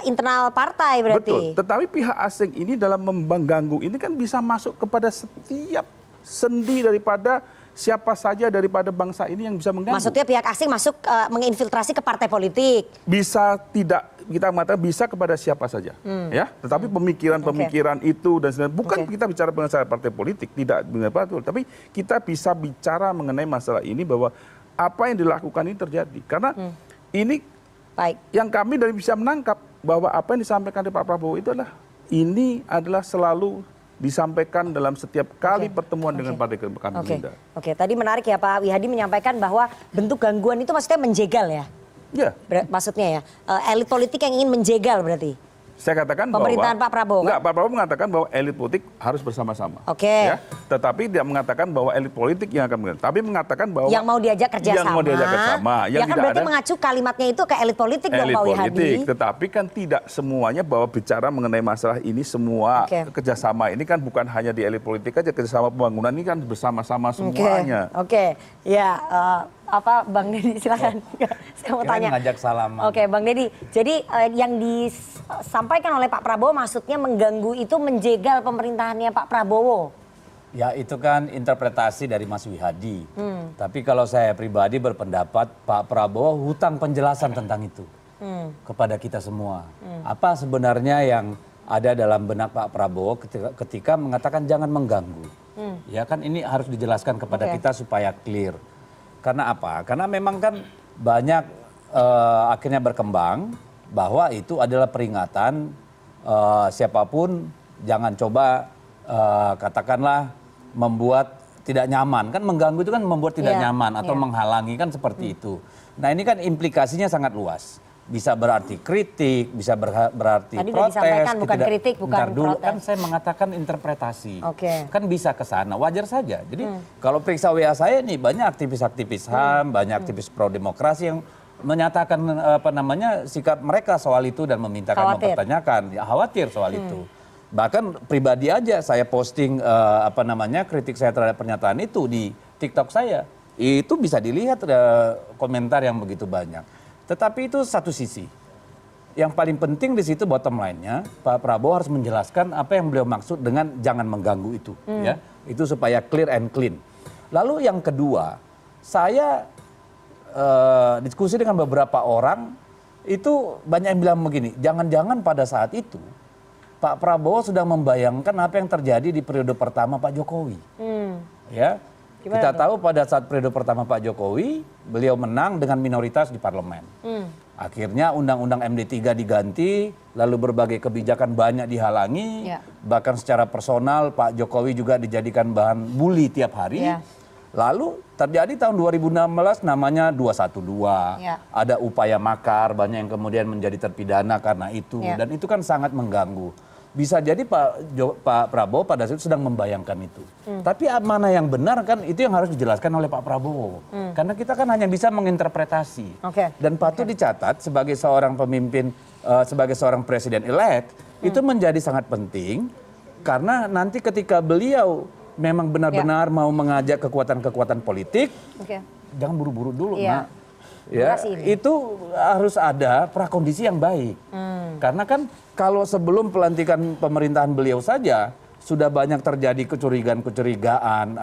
Speaker 1: internal partai berarti.
Speaker 7: Betul, tetapi pihak asing ini dalam mengganggu ini kan bisa masuk kepada setiap sendi daripada siapa saja daripada bangsa ini yang bisa mengganggu.
Speaker 1: Maksudnya pihak asing masuk menginfiltrasi ke partai politik.
Speaker 7: Bisa tidak, kita mengatakan bisa kepada siapa saja, ya. Tetapi pemikiran-pemikiran itu dan sebenarnya bukan kita bicara mengenai partai politik, tidak benar betul. Tapi kita bisa bicara mengenai masalah ini bahwa apa yang dilakukan ini terjadi. Karena ini yang kami dari bisa menangkap bahwa apa yang disampaikan oleh Pak Prabowo itu ini adalah selalu disampaikan dalam setiap kali pertemuan dengan partai kami Gerindra.
Speaker 1: Tadi menarik ya Pak Wihadi menyampaikan bahwa bentuk gangguan itu maksudnya menjegal ya?
Speaker 7: Ya.
Speaker 1: Maksudnya ya, elit politik yang ingin menjegal berarti?
Speaker 7: Saya katakan
Speaker 1: pemerintahan
Speaker 7: bahwa
Speaker 1: Pak Prabowo.
Speaker 7: enggak, Pak Prabowo mengatakan bahwa elit politik harus bersama-sama.
Speaker 1: Oke.
Speaker 7: Ya, tetapi dia mengatakan bahwa elit politik yang akan tapi mengatakan bahwa
Speaker 1: yang mau diajak kerjasama.
Speaker 7: Yang mau diajak kerjasama.
Speaker 1: Ya kan berarti mengacu kalimatnya itu ke elit politik dong Pak Wihadi.
Speaker 7: Tetapi kan tidak semuanya bahwa bicara mengenai masalah ini semua kerjasama ini kan bukan hanya di elit politik aja, kerjasama pembangunan ini kan bersama-sama semuanya.
Speaker 1: Oke. Ya, apa Bang Deddy silakan. Saya mau tanya.
Speaker 6: Ngajak salaman.
Speaker 1: Oke, Bang Deddy. Jadi yang disampaikan oleh Pak Prabowo maksudnya mengganggu itu menjegal pemerintahannya Pak Prabowo.
Speaker 6: Ya itu kan interpretasi dari Mas Wihadi. Tapi kalau saya pribadi berpendapat Pak Prabowo hutang penjelasan tentang itu kepada kita semua. Apa sebenarnya yang ada dalam benak Pak Prabowo ketika mengatakan jangan mengganggu. Ya kan ini harus dijelaskan kepada kita supaya clear. Karena apa? Karena memang kan banyak akhirnya berkembang bahwa itu adalah peringatan siapapun jangan coba katakanlah membuat tidak nyaman. Kan mengganggu itu kan membuat tidak nyaman atau menghalangi kan seperti itu. Nah ini kan implikasinya sangat luas. Bisa berarti kritik, bisa berarti
Speaker 1: tadi
Speaker 6: protes.
Speaker 1: Tadi disampaikan bukan kritik, bukan
Speaker 6: dulu,
Speaker 1: protes.
Speaker 6: kan saya mengatakan interpretasi. Kan bisa ke sana, wajar saja. Jadi kalau periksa WA saya nih banyak aktivis-aktivis HAM, banyak aktivis pro-demokrasi yang menyatakan sikap mereka soal itu dan memintakan mempertanyakan, ya, khawatir soal itu. Bahkan pribadi aja saya posting kritik saya terhadap pernyataan itu di TikTok saya. Itu bisa dilihat komentar yang begitu banyak. Tetapi itu satu sisi. Yang paling penting di situ bottom line-nya, Pak Prabowo harus menjelaskan apa yang beliau maksud dengan jangan mengganggu itu, ya. Itu supaya clear and clean. Lalu yang kedua, saya diskusi dengan beberapa orang itu banyak yang bilang begini, jangan-jangan pada saat itu Pak Prabowo sudah membayangkan apa yang terjadi di periode pertama Pak Jokowi, ya. Kita tahu pada saat periode pertama Pak Jokowi, beliau menang dengan minoritas di parlemen. Akhirnya Undang-Undang MD3 diganti, lalu berbagai kebijakan banyak dihalangi, bahkan secara personal Pak Jokowi juga dijadikan bahan bully tiap hari. Lalu terjadi tahun 2016 namanya 212, ada upaya makar, banyak yang kemudian menjadi terpidana karena itu, dan itu kan sangat mengganggu. Bisa jadi Pak Prabowo pada saat itu sedang membayangkan itu. Tapi mana yang benar kan itu yang harus dijelaskan oleh Pak Prabowo. Karena kita kan hanya bisa menginterpretasi. Dan patut dicatat sebagai seorang pemimpin, sebagai seorang presiden elect, itu menjadi sangat penting. Karena nanti ketika beliau memang benar-benar mau mengajak kekuatan-kekuatan politik, jangan buru-buru dulu, Nak. Ya, itu harus ada prakondisi yang baik. Karena kan kalau sebelum pelantikan pemerintahan beliau saja sudah banyak terjadi kecurigaan,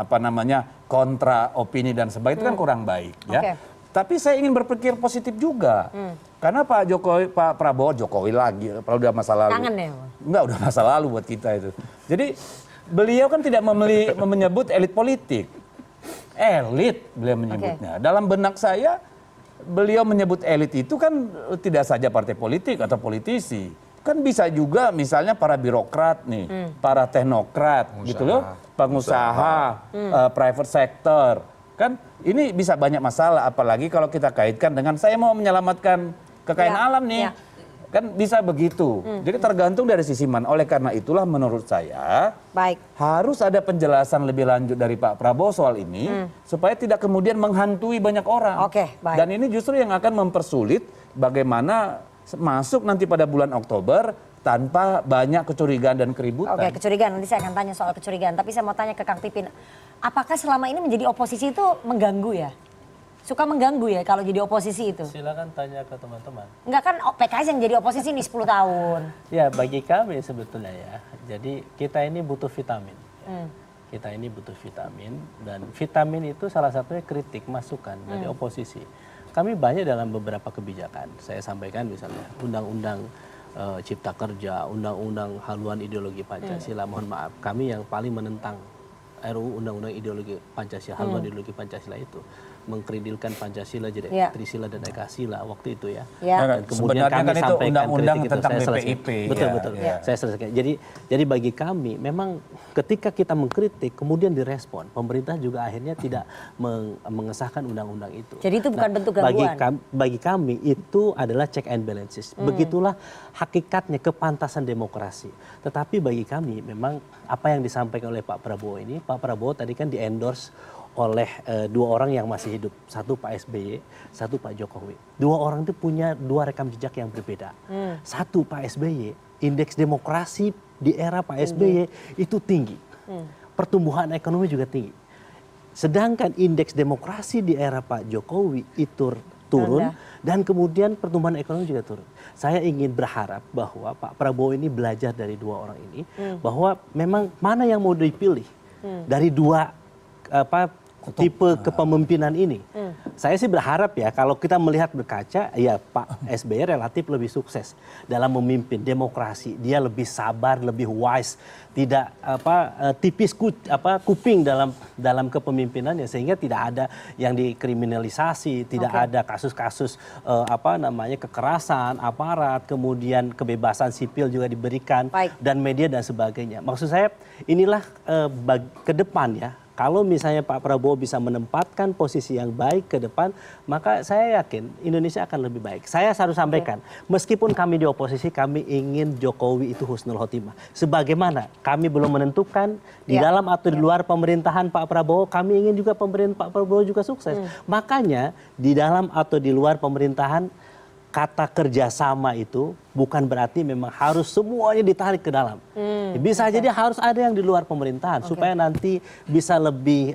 Speaker 6: kontra opini dan sebagainya, itu kan kurang baik, ya. Tapi saya ingin berpikir positif juga. Karena Pak Jokowi lagi, kalau udah masa lalu.
Speaker 1: Kangen ya?
Speaker 6: Enggak, udah masa lalu buat kita itu. Jadi beliau kan tidak menyebut elit politik. Elit beliau menyebutnya. Dalam benak saya beliau menyebut elit itu kan tidak saja partai politik atau politisi. Kan bisa juga misalnya para birokrat nih, para teknokrat gitu loh, pengusaha, private sector. Kan ini bisa banyak masalah, apalagi kalau kita kaitkan dengan saya mau menyelamatkan kekayaan alam nih. Kan bisa begitu. Jadi tergantung dari sisi mana. Oleh karena itulah menurut saya harus ada penjelasan lebih lanjut dari Pak Prabowo soal ini supaya tidak kemudian menghantui banyak orang. Dan ini justru yang akan mempersulit bagaimana masuk nanti pada bulan Oktober tanpa banyak kecurigaan dan keributan.
Speaker 1: Kecurigaan. Nanti saya akan tanya soal kecurigaan. Tapi saya mau tanya ke Kang Pipin. Apakah selama ini menjadi oposisi itu mengganggu ya? Suka mengganggu ya kalau jadi oposisi itu?
Speaker 10: Silakan tanya ke teman-teman.
Speaker 1: Enggak kan PKS yang jadi oposisi ini 10 tahun.
Speaker 10: Ya bagi kami sebetulnya ya. Jadi kita ini butuh vitamin. Kita ini butuh vitamin. Dan vitamin itu salah satunya kritik, masukan dari oposisi. Kami banyak dalam beberapa kebijakan. Saya sampaikan misalnya undang-undang Cipta Kerja, undang-undang haluan ideologi Pancasila. Mohon maaf, kami yang paling menentang RUU undang-undang ideologi Pancasila, haluan ideologi Pancasila itu. mengkredilkan Pancasila jadi Trisila dan Ekasila waktu itu ya.
Speaker 6: Dan kemudian kami kan sampaikan undang-undang tentang BPIP.
Speaker 10: Betul. Saya selesaikan. Jadi bagi kami memang ketika kita mengkritik kemudian direspon, pemerintah juga akhirnya tidak mengesahkan undang-undang itu.
Speaker 1: Jadi itu bukan bentuk gangguan.
Speaker 10: Bagi kami itu adalah check and balances. Begitulah hakikatnya kepantasan demokrasi. Tetapi bagi kami memang apa yang disampaikan oleh Pak Prabowo ini, Pak Prabowo tadi kan di-endorse oleh dua orang yang masih hidup. Satu Pak SBY, satu Pak Jokowi. Dua orang itu punya dua rekam jejak yang berbeda. Satu Pak SBY, indeks demokrasi di era Pak SBY itu tinggi. Pertumbuhan ekonomi juga tinggi. Sedangkan indeks demokrasi di era Pak Jokowi itu turun dan kemudian pertumbuhan ekonomi juga turun. Saya ingin berharap bahwa Pak Prabowo ini belajar dari dua orang ini bahwa memang mana yang mau dipilih dari dua tipe kepemimpinan ini. Saya sih berharap ya kalau kita melihat berkaca ya Pak SBY relatif lebih sukses dalam memimpin demokrasi. Dia lebih sabar, lebih wise, tidak tipis kuping dalam kepemimpinannya sehingga tidak ada yang dikriminalisasi, tidak ada kasus-kasus kekerasan aparat, kemudian kebebasan sipil juga diberikan dan media dan sebagainya. Maksud saya inilah ke depan ya. Kalau misalnya Pak Prabowo bisa menempatkan posisi yang baik ke depan, maka saya yakin Indonesia akan lebih baik. Saya harus sampaikan, meskipun kami di oposisi, kami ingin Jokowi itu husnul khotimah. Sebagaimana kami belum menentukan di dalam atau di luar pemerintahan Pak Prabowo, kami ingin juga pemerintahan Pak Prabowo juga sukses. Makanya di dalam atau di luar pemerintahan, kata kerjasama itu bukan berarti memang harus semuanya ditarik ke dalam. Bisa jadi harus ada yang di luar pemerintahan supaya nanti bisa lebih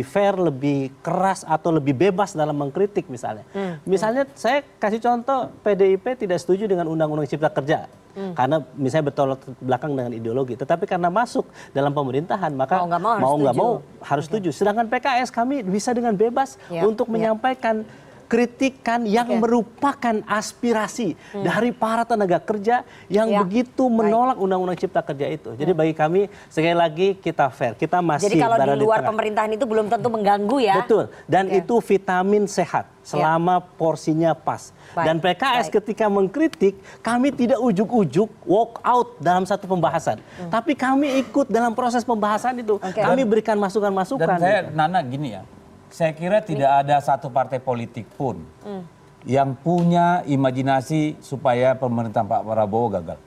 Speaker 10: fair, lebih keras atau lebih bebas dalam mengkritik misalnya. Misalnya saya kasih contoh PDIP tidak setuju dengan Undang-Undang Cipta Kerja. Karena misalnya bertolak belakang dengan ideologi, tetapi karena masuk dalam pemerintahan maka mau nggak mau harus setuju. Sedangkan PKS kami bisa dengan bebas untuk menyampaikan kritikan yang merupakan aspirasi dari para tenaga kerja yang begitu menolak Undang-Undang Cipta Kerja itu. Jadi bagi kami sekali lagi kita fair, kita masih.
Speaker 1: Jadi kalau di luar pemerintahan itu belum tentu mengganggu ya.
Speaker 10: Betul. Dan itu vitamin sehat selama porsinya pas. Dan PKS ketika mengkritik kami tidak ujuk-ujuk walk out dalam satu pembahasan, tapi kami ikut dalam proses pembahasan itu. Kami berikan masukan-masukan.
Speaker 6: Dan saya Nana gini ya. Saya kira tidak ada satu partai politik pun yang punya imajinasi supaya pemerintahan Pak Prabowo gagal.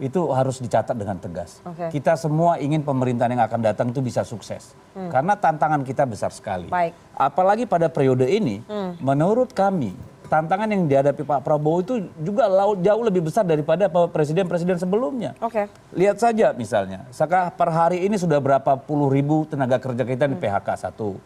Speaker 6: Itu harus dicatat dengan tegas. Kita semua ingin pemerintahan yang akan datang itu bisa sukses. Karena tantangan kita besar sekali. Apalagi pada periode ini, menurut kami, tantangan yang dihadapi Pak Prabowo itu juga jauh lebih besar daripada presiden-presiden sebelumnya. Lihat saja misalnya, per hari ini sudah berapa puluh ribu tenaga kerja kita di PHK satu.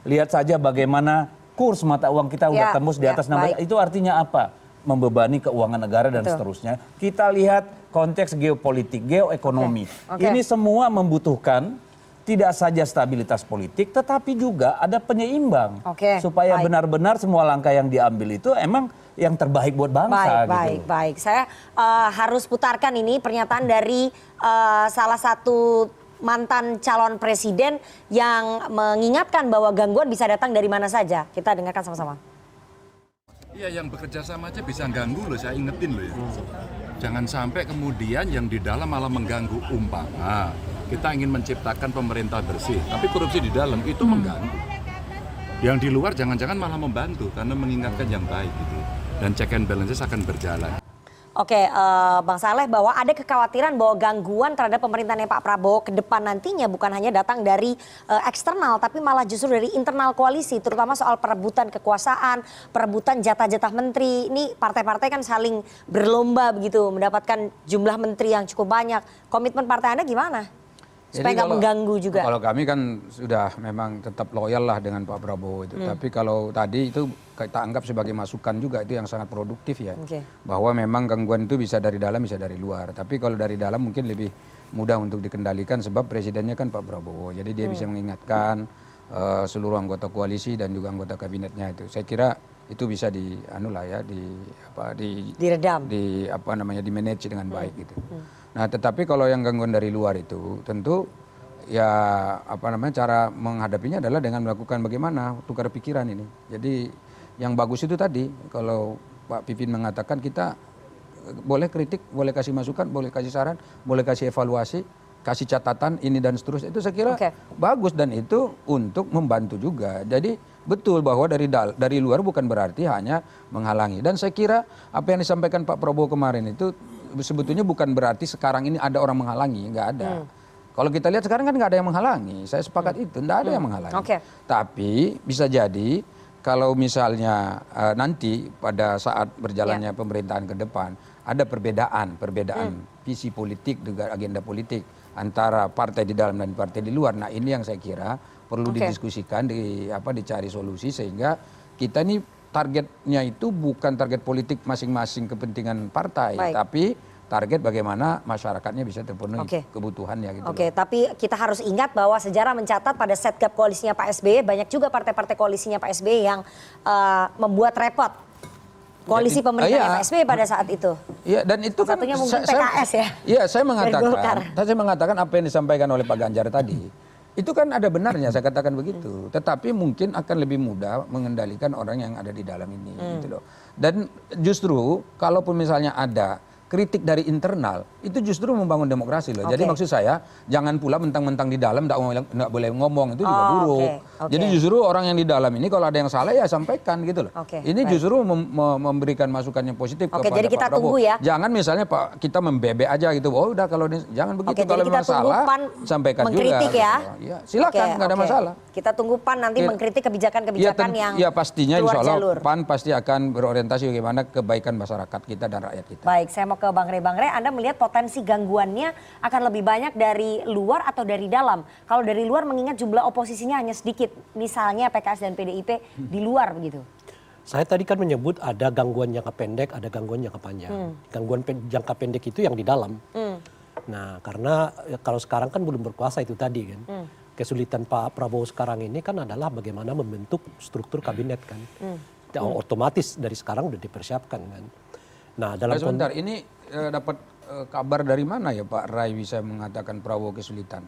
Speaker 6: Lihat saja bagaimana kurs mata uang kita udah tembus di atas 16. Itu artinya apa? Membebani keuangan negara dan seterusnya. Kita lihat konteks geopolitik, geoekonomi. Ini semua membutuhkan tidak saja stabilitas politik, tetapi juga ada penyeimbang. Supaya benar-benar semua langkah yang diambil itu emang yang terbaik buat bangsa.
Speaker 1: Baik. Saya harus putarkan ini pernyataan dari salah satu mantan calon presiden yang mengingatkan bahwa gangguan bisa datang dari mana saja. Kita dengarkan sama-sama.
Speaker 11: Iya, yang bekerja sama aja bisa ganggu loh, saya ingetin loh ya. Jangan sampai kemudian yang di dalam malah mengganggu. Umpama kita ingin menciptakan pemerintah bersih, tapi korupsi di dalam itu mengganggu. Yang di luar jangan-jangan malah membantu karena mengingatkan yang baik gitu. Dan check and balances akan berjalan.
Speaker 1: Oke, Bang Saleh, bahwa ada kekhawatiran bahwa gangguan terhadap pemerintahan Pak Prabowo ke depan nantinya bukan hanya datang dari eksternal, tapi malah justru dari internal koalisi, terutama soal perebutan kekuasaan, perebutan jatah-jatah menteri. Ini partai-partai kan saling berlomba begitu, mendapatkan jumlah menteri yang cukup banyak. Komitmen partai Anda gimana? Supaya nggak mengganggu juga.
Speaker 9: Kalau kami kan sudah memang tetap loyal lah dengan Pak Prabowo itu. Tapi kalau tadi itu kita anggap sebagai masukan juga, itu yang sangat produktif ya. Bahwa memang gangguan itu bisa dari dalam, bisa dari luar. Tapi kalau dari dalam mungkin lebih mudah untuk dikendalikan sebab presidennya kan Pak Prabowo. Jadi dia bisa mengingatkan seluruh anggota koalisi dan juga anggota kabinetnya itu. Saya kira itu bisa
Speaker 1: diredam,
Speaker 9: di manage dengan baik gitu. Nah, tetapi kalau yang gangguan dari luar itu tentu ya apa namanya cara menghadapinya adalah dengan melakukan bagaimana tukar pikiran ini. Jadi yang bagus itu tadi kalau Pak Pipin mengatakan kita boleh kritik, boleh kasih masukan, boleh kasih saran, boleh kasih evaluasi, kasih catatan ini dan seterusnya, itu saya kira bagus dan itu untuk membantu juga. Jadi betul bahwa dari luar bukan berarti hanya menghalangi. Dan saya kira apa yang disampaikan Pak Prabowo kemarin itu sebetulnya bukan berarti sekarang ini ada orang menghalangi, nggak ada. Kalau kita lihat sekarang kan nggak ada yang menghalangi, saya sepakat itu, nggak ada yang menghalangi. Tapi bisa jadi kalau misalnya nanti pada saat berjalannya pemerintahan ke depan ada perbedaan visi politik dengan agenda politik antara partai di dalam dan partai di luar. Nah ini yang saya kira perlu didiskusikan, dicari solusi sehingga kita ini targetnya itu bukan target politik masing-masing kepentingan partai, tapi target bagaimana masyarakatnya bisa terpenuhi kebutuhannya gitu.
Speaker 1: Tapi kita harus ingat bahwa sejarah mencatat pada setgap koalisinya Pak SBY banyak juga partai-partai koalisinya Pak SBY yang membuat repot koalisi pemerintahnya Pak SBY pada saat itu.
Speaker 9: Iya, dan itu
Speaker 1: satunya mungkin PKS ya.
Speaker 9: Iya, saya mengatakan apa yang disampaikan oleh Pak Ganjar tadi. Itu kan ada benarnya, saya katakan begitu. Tetapi mungkin akan lebih mudah mengendalikan orang yang ada di dalam ini gitu loh. Dan justru kalaupun misalnya ada kritik dari internal itu justru membangun demokrasi loh. Jadi maksud saya jangan pula mentang-mentang di dalam nggak boleh ngomong, itu juga buruk. Jadi justru orang yang di dalam ini kalau ada yang salah ya sampaikan gitu loh. Ini justru memberikan masukan yang positif kepada
Speaker 1: jadi kita
Speaker 9: Pak Prabowo.
Speaker 1: Tunggu ya.
Speaker 9: Jangan misalnya Pak kita membebek aja gitu. Oh udah kalau jangan begitu, kalau memang salah sampaikan juga.
Speaker 1: Ya.
Speaker 9: Ya, silakan nggak ada masalah.
Speaker 1: Kita tunggu PAN nanti mengkritik kebijakan-kebijakan yang
Speaker 9: pastinya
Speaker 1: keluar
Speaker 9: insya Allah
Speaker 1: jalur.
Speaker 9: PAN pasti akan berorientasi bagaimana kebaikan masyarakat kita dan rakyat kita.
Speaker 1: Baik, saya mau ke Bang Rey. Bang Rey, Anda melihat potensi gangguannya akan lebih banyak dari luar atau dari dalam? Kalau dari luar mengingat jumlah oposisinya hanya sedikit, misalnya PKS dan PDIP di luar begitu.
Speaker 8: Saya tadi kan menyebut ada gangguan jangka pendek, ada gangguan jangka panjang. Gangguan jangka pendek itu yang di dalam. Nah, karena kalau sekarang kan belum berkuasa itu tadi kan. Kesulitan Pak Prabowo sekarang ini kan adalah bagaimana membentuk struktur kabinet kan. Otomatis dari sekarang udah dipersiapkan kan. Nah, dalam
Speaker 9: sebentar, ini dapat kabar dari mana ya Pak Rai bisa mengatakan Prabowo kesulitan?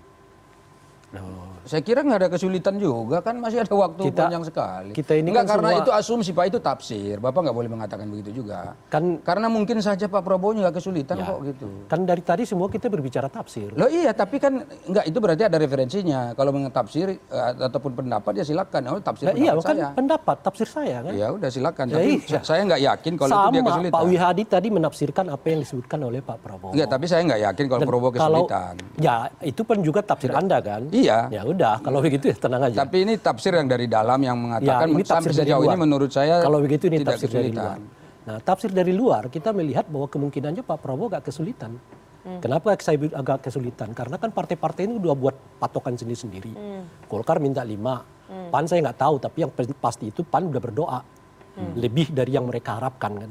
Speaker 9: Saya kira nggak ada kesulitan juga kan, masih ada waktu panjang sekali.
Speaker 8: Kita ini
Speaker 9: enggak,
Speaker 8: kan
Speaker 9: karena
Speaker 8: semua,
Speaker 9: itu asumsi Pak, itu tafsir. Bapak nggak boleh mengatakan begitu juga. Kan karena mungkin saja Pak Prabowo nggak kesulitan kok gitu.
Speaker 8: Kan dari tadi semua kita berbicara tafsir.
Speaker 9: Loh iya, tapi kan nggak, itu berarti ada referensinya. Kalau mengetafsir ataupun pendapat ya silakan. Oh, tafsir
Speaker 8: iya,
Speaker 9: pendapat
Speaker 8: kan
Speaker 9: saya.
Speaker 8: Pendapat tafsir saya kan.
Speaker 9: Ya udah silakan. Tapi saya nggak yakin kalau itu dia kesulitan.
Speaker 8: Pak Wihadi tadi menafsirkan apa yang disebutkan oleh Pak Prabowo.
Speaker 9: Enggak, tapi saya nggak yakin kalau Prabowo kesulitan.
Speaker 8: Ya itu pun juga tafsir Anda kan.
Speaker 9: Iya.
Speaker 8: Ya udah. Kalau begitu ya tenang aja.
Speaker 9: Tapi ini tafsir yang dari dalam yang mengatakan
Speaker 8: sampai
Speaker 9: sejauh ini menurut saya
Speaker 8: kalau begitu ini
Speaker 9: tidak
Speaker 8: tafsir
Speaker 9: kesulitan.
Speaker 8: dari luar. Nah, tafsir dari luar kita melihat bahwa kemungkinannya Pak Prabowo agak kesulitan. Kenapa saya agak kesulitan? Karena kan partai-partai ini udah buat patokan sendiri-sendiri. Golkar minta 5. PAN saya nggak tahu, tapi yang pasti itu PAN udah berdoa. Lebih dari yang mereka harapkan kan.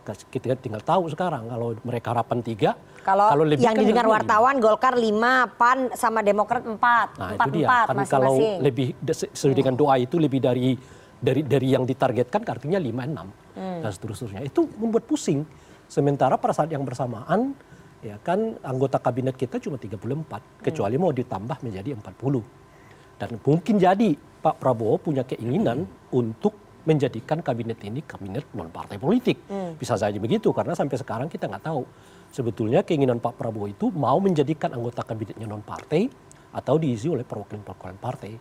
Speaker 8: Kita tinggal tahu sekarang kalau mereka harapan 3.
Speaker 1: Kalau lebih yang kan didengar wartawan 5. Golkar 5, PAN sama Demokrat 4.
Speaker 8: Nah, 4 itu dia. Kan
Speaker 1: masing-masing.
Speaker 8: Kalau lebih sesuai dengan doa itu lebih dari yang ditargetkan artinya 5, 6 dan seterusnya. Itu membuat pusing. Sementara pada saat yang bersamaan ya kan anggota kabinet kita cuma 34 kecuali mau ditambah menjadi 40. Dan mungkin jadi Pak Prabowo punya keinginan untuk menjadikan kabinet ini kabinet non partai politik. Bisa saja begitu karena sampai sekarang kita nggak tahu sebetulnya keinginan Pak Prabowo itu mau menjadikan anggota kabinetnya non partai atau diisi oleh perwakilan-perwakilan partai.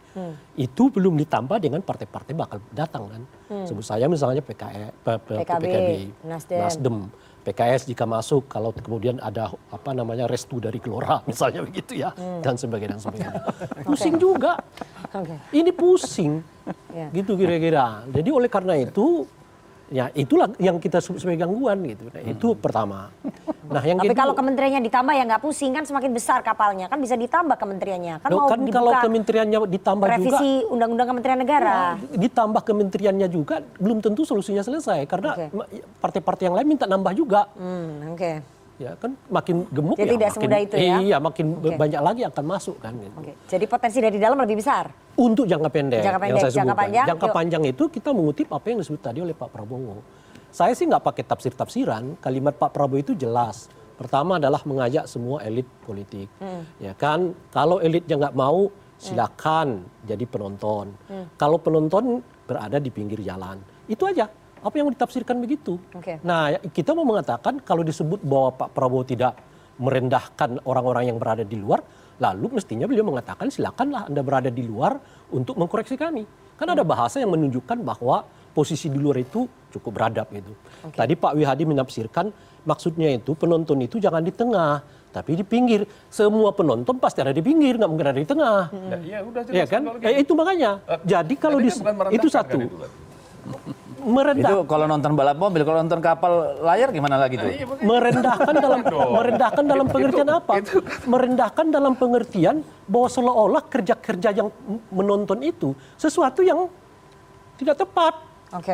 Speaker 8: Itu belum ditambah dengan partai-partai bakal datang kan. Sebut saya misalnya PKB, Nasdem, PKS jika masuk kalau kemudian ada restu dari Gelora misalnya begitu ya dan sebagainya. Pusing juga. Ini pusing. Gitu kira-kira. Jadi oleh karena itu ya itulah yang kita sebut sebagai gangguan gitu. Nah, itu pertama. Nah, yang
Speaker 1: tapi kalau kementeriannya ditambah ya nggak pusing kan, semakin besar kapalnya kan bisa ditambah kementeriannya kan. Mau dibuka
Speaker 8: kalau kementeriannya ditambah
Speaker 1: revisi
Speaker 8: juga
Speaker 1: revisi Undang-Undang Kementerian Negara.
Speaker 8: Ditambah kementeriannya juga belum tentu solusinya selesai karena partai-partai yang lain minta nambah juga. Ya kan makin gemuk.
Speaker 1: Jadi
Speaker 8: ya
Speaker 1: tidak
Speaker 8: makin,
Speaker 1: semudah itu ya.
Speaker 8: Iya makin banyak lagi akan masuk kan. Gitu.
Speaker 1: Jadi potensi dari dalam lebih besar.
Speaker 8: Untuk jangka pendek. Yang saya
Speaker 1: jangka panjang.
Speaker 8: Jangka panjang itu kita mengutip apa yang disebut tadi oleh Pak Prabowo. Saya sih nggak pakai tafsir-tafsiran. Kalimat Pak Prabowo itu jelas. Pertama adalah mengajak semua elit politik. Ya kan, kalau elitnya nggak mau, silakan jadi penonton. Kalau penonton berada di pinggir jalan, itu aja. Apa yang ditafsirkan begitu. Nah, kita mau mengatakan kalau disebut bahwa Pak Prabowo tidak merendahkan orang-orang yang berada di luar, lalu mestinya beliau mengatakan silakanlah Anda berada di luar untuk mengkoreksi kami. Kan ada bahasa yang menunjukkan bahwa posisi di luar itu cukup beradab gitu. Tadi Pak Wihadi menafsirkan maksudnya itu penonton itu jangan di tengah, tapi di pinggir. Semua penonton pasti ada di pinggir, nggak mungkin ada di tengah.
Speaker 7: Ya udah
Speaker 8: Ya kan? Itu makanya. Jadi kalau itu satu.
Speaker 6: Itu kalau nonton balap mobil, kalau nonton kapal layar gimana lagi tuh?
Speaker 8: Merendahkan dalam pengertian apa? Merendahkan dalam pengertian bahwa seolah-olah kerja-kerja yang menonton itu sesuatu yang tidak tepat.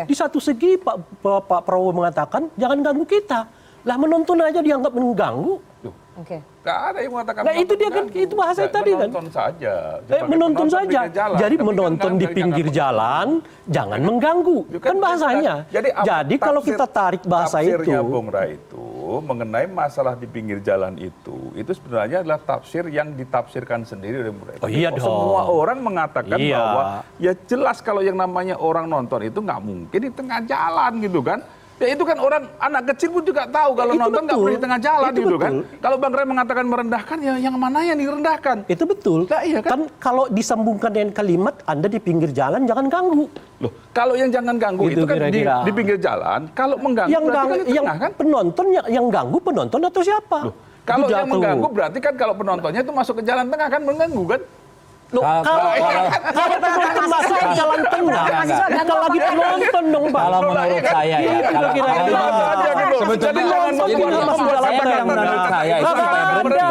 Speaker 8: Di satu segi Pak Prabowo mengatakan jangan ganggu kita. Lah menonton aja dianggap mengganggu.
Speaker 7: Nggak ada yang mengatakan.
Speaker 8: Nah itu dia kan, itu bahasa tadi kan.
Speaker 7: Menonton saja.
Speaker 8: Menonton saja. Jadi menonton di pinggir jalan, jangan mengganggu. Kan bahasanya. Jadi kalau kita tarik bahasa itu.
Speaker 7: Tafsirnya Bung Rai itu mengenai masalah di pinggir jalan itu sebenarnya adalah tafsir yang ditafsirkan sendiri oleh Bung Rai.
Speaker 8: Oh iya dong.
Speaker 7: Semua orang mengatakan bahwa ya jelas kalau yang namanya orang nonton itu nggak mungkin di tengah jalan gitu kan. Ya itu kan orang anak kecil pun juga tahu kalau nonton nggak boleh di tengah jalan gitu kan. Kalau Bang Ray mengatakan merendahkan, ya yang mana yang direndahkan?
Speaker 8: Itu betul.
Speaker 7: Nah, iya kan?
Speaker 8: Kalau disambungkan dengan kalimat Anda di pinggir jalan jangan ganggu.
Speaker 7: Loh, kalau yang jangan ganggu itu kan di pinggir jalan. Kalau mengganggu berarti kan di tengah kan?
Speaker 8: Penonton yang ganggu penonton atau siapa?
Speaker 7: Loh, kalau yang mengganggu berarti kan kalau penontonnya itu masuk ke jalan tengah kan mengganggu kan?
Speaker 8: Kalau penonton masuk ke jalan tengah, kita lagi penonton dong, Pak.
Speaker 6: Kalau menurut saya ya,
Speaker 8: sebetulnya yang
Speaker 6: menurut saya itu supaya berhenti.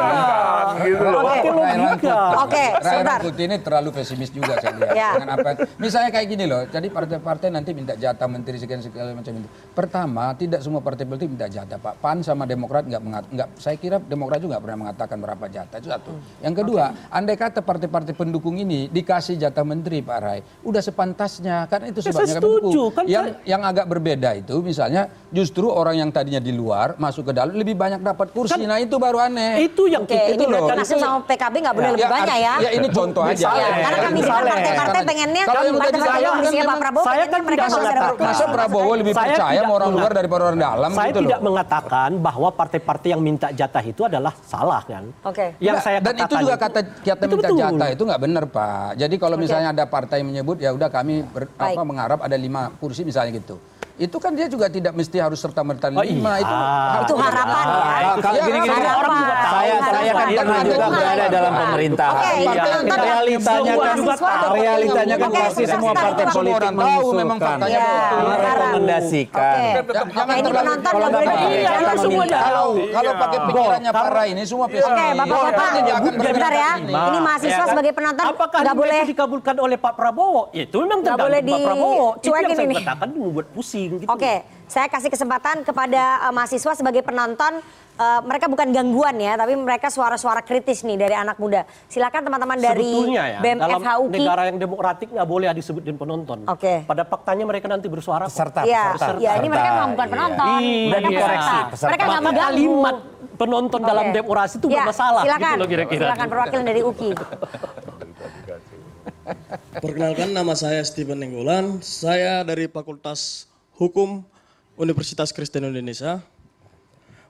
Speaker 1: Oke, sebentar.
Speaker 9: Putih ini terlalu pesimis juga saya lihat. Dengan apa? Misalnya kayak gini loh, jadi partai-partai nanti minta jatah menteri sekian segala macam itu. Pertama, tidak semua partai politik minta jatah, Pak. PAN sama Demokrat nggak. Saya kira Demokrat juga nggak pernah mengatakan berapa jatah, itu satu. Yang kedua, andai kata partai-partai pendukung ini dikasih jatah menteri, Pak Rai, udah sepantasnya, karena itu sebabnya kami dukung. Yang agak berbeda itu, misalnya justru orang yang tadinya di luar masuk ke dalam lebih banyak dapat kursi. Nah itu baru aneh.
Speaker 8: Itu yang
Speaker 1: itu loh. Nasdem sama PKB nggak boleh lebih banyak ya.
Speaker 9: Ya ini contoh aja.
Speaker 1: Karena kami partai-partai pengennya partai-partai kursinya Pak Prabowo.
Speaker 8: Saya kan
Speaker 1: mereka
Speaker 9: masa Prabowo lebih percaya sama orang luar daripada orang dalam.
Speaker 8: Saya tidak mengatakan bahwa partai-partai yang minta jatah itu adalah salah kan. Yang saya katakan.
Speaker 9: Dan itu juga kata minta jatah itu nggak benar, Pak. Jadi kalau misalnya ada partai menyebut ya udah kami mengharap ada 5 kursi misalnya gitu. Itu kan dia juga tidak mesti harus serta-merta 5.
Speaker 1: Itu harapan ya.
Speaker 6: Kalau gini-gini orang juga tahu. Saya kan pernah juga berada dalam pemerintahan. Realitanya kan pasti semua partai politik mengusulkan, merekomendasikan.
Speaker 1: Ini penonton nggak boleh
Speaker 9: kalau pakai pikirannya Pak Rai ini semua pihak.
Speaker 1: Oke, Bapak-bapak, bentar ya. Ini mahasiswa sebagai penonton nggak boleh
Speaker 8: dikabulkan oleh Pak Prabowo. Itu memang tergantung Pak Prabowo. Itu yang saya katakan membuat pusing. Gitu.
Speaker 1: Oke, saya kasih kesempatan kepada mahasiswa sebagai penonton. Mereka bukan gangguan ya, tapi mereka suara-suara kritis nih dari anak muda. Silakan teman-teman dari BEM FH
Speaker 8: dalam
Speaker 1: UKI.
Speaker 8: negara yang demokratik nggak boleh disebut dengan penonton. Pada faktanya mereka nanti bersuara
Speaker 6: peserta.
Speaker 1: Ya, ini mereka memang bukan penonton. Mereka
Speaker 8: dikoreksi.
Speaker 1: Mereka nggak mengganggu.
Speaker 8: Kalimat penonton dalam demokrasi itu bermasalah.
Speaker 1: Silakan,
Speaker 8: gitu kira-kira.
Speaker 1: Silakan perwakilan dari UKI.
Speaker 12: Perkenalkan, nama saya Steven Nenggolan. Saya dari Fakultas Hukum Universitas Kristen Indonesia.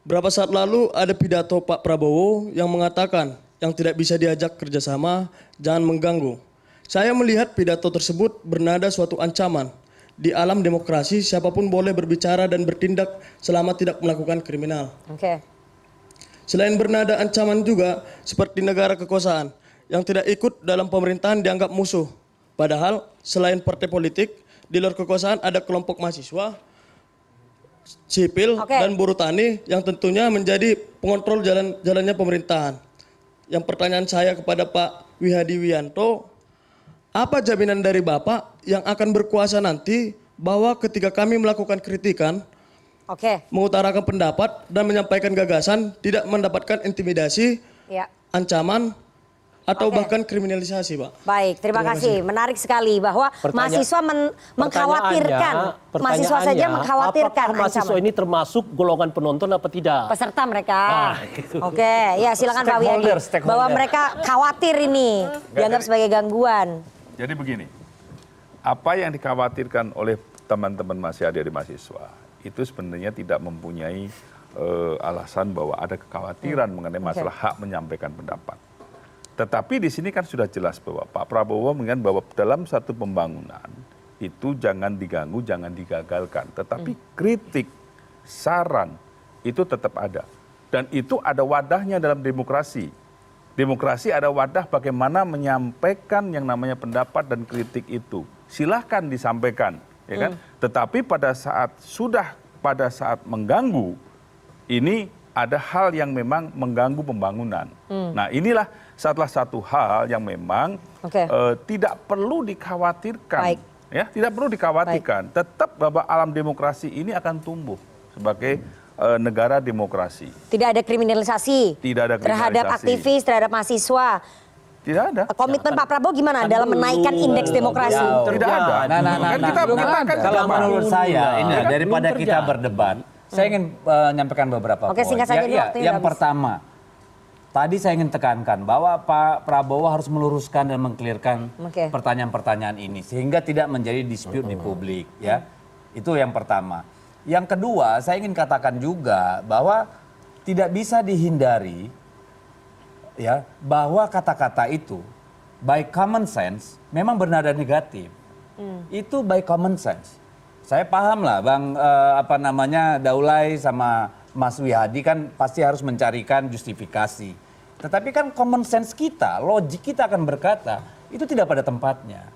Speaker 12: Berapa saat lalu ada pidato Pak Prabowo yang mengatakan yang tidak bisa diajak kerjasama jangan mengganggu. Saya melihat pidato tersebut bernada suatu ancaman. Di alam demokrasi siapapun boleh berbicara dan bertindak selama tidak melakukan kriminal. Selain bernada ancaman juga seperti negara kekuasaan yang tidak ikut dalam pemerintahan dianggap musuh. Padahal selain partai politik di luar kekuasaan ada kelompok mahasiswa, sipil dan buruh tani yang tentunya menjadi pengontrol jalannya pemerintahan. Yang pertanyaan saya kepada Pak Wihadi Wianto, apa jaminan dari Bapak yang akan berkuasa nanti bahwa ketika kami melakukan kritikan, mengutarakan pendapat dan menyampaikan gagasan tidak mendapatkan intimidasi, ancaman atau bahkan kriminalisasi, Pak.
Speaker 1: Baik, terima kasih. Menarik sekali bahwa mahasiswa mengkhawatirkan. Mahasiswa saja mengkhawatirkan
Speaker 8: apakah mahasiswa ini termasuk golongan penonton apa tidak?
Speaker 1: Peserta mereka. Oke, ya silakan Pak Wiyadi. Bahwa mereka khawatir ini dianggap sebagai gangguan.
Speaker 7: Jadi begini, apa yang dikhawatirkan oleh teman-teman adik mahasiswa itu sebenarnya tidak mempunyai alasan bahwa ada kekhawatiran mengenai masalah hak menyampaikan pendapat. Tetapi di sini kan sudah jelas bahwa Pak Prabowo mengingat bahwa dalam satu pembangunan itu jangan diganggu, jangan digagalkan. Tetapi kritik, saran itu tetap ada. Dan itu ada wadahnya dalam demokrasi. Demokrasi ada wadah bagaimana menyampaikan yang namanya pendapat dan kritik itu. Silahkan disampaikan, ya kan? Tetapi pada saat mengganggu, ini ada hal yang memang mengganggu pembangunan. Nah inilah salah satu hal yang memang tidak perlu dikhawatirkan. Ya, tidak perlu dikhawatirkan. Tetap bahwa alam demokrasi ini akan tumbuh sebagai negara demokrasi.
Speaker 1: Tidak ada kriminalisasi.
Speaker 7: Tidak ada kriminalisasi.
Speaker 1: Terhadap aktivis, terhadap mahasiswa.
Speaker 7: Tidak ada.
Speaker 1: Komitmen Pak Prabowo gimana dalam menaikkan indeks demokrasi?
Speaker 7: Tidak ada.
Speaker 6: Kalau menurut saya ini daripada kita berdebat, saya ingin menyampaikan beberapa poin.
Speaker 1: Singkat saja dulu waktunya
Speaker 6: yang pertama, tadi saya ingin tekankan bahwa Pak Prabowo harus meluruskan dan mengklirkan pertanyaan-pertanyaan ini sehingga tidak menjadi dispute di publik, ya. Itu yang pertama. Yang kedua, saya ingin katakan juga bahwa tidak bisa dihindari ya bahwa kata-kata itu by common sense memang bernada negatif. Itu by common sense. Saya paham lah Bang Daulay sama Mas Wiyadi kan pasti harus mencarikan justifikasi. Tetapi kan common sense kita, logik kita akan berkata itu tidak pada tempatnya.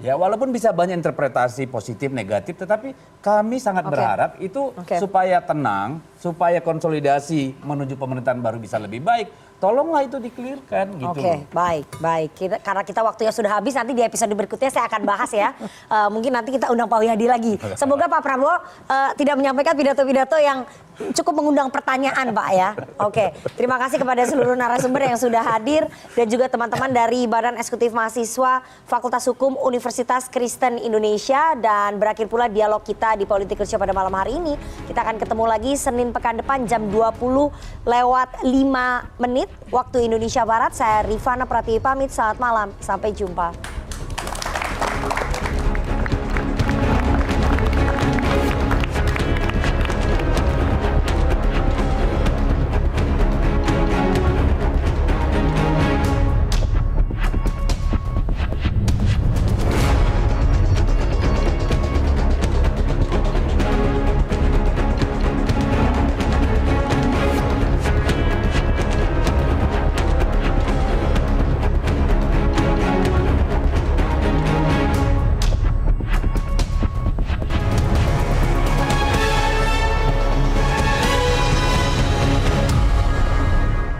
Speaker 6: Ya walaupun bisa banyak interpretasi positif negatif, tetapi kami sangat berharap itu supaya tenang, supaya konsolidasi menuju pemerintahan baru bisa lebih baik. Tolonglah itu dikelirkan gitu.
Speaker 1: Baik. Karena kita waktunya sudah habis, nanti di episode berikutnya saya akan bahas ya. Mungkin nanti kita undang Pak Wiyadi lagi. Semoga Pak Prabowo tidak menyampaikan pidato-pidato yang cukup mengundang pertanyaan Pak ya. Terima kasih kepada seluruh narasumber yang sudah hadir dan juga teman-teman dari Badan Eksekutif Mahasiswa Fakultas Hukum Universitas Kristen Indonesia. Dan berakhir pula dialog kita di Political Show pada malam hari ini. Kita akan ketemu lagi Senin pekan depan jam 20:05 waktu Indonesia Barat. Saya Rifana Pratiwi pamit, selamat malam, sampai jumpa.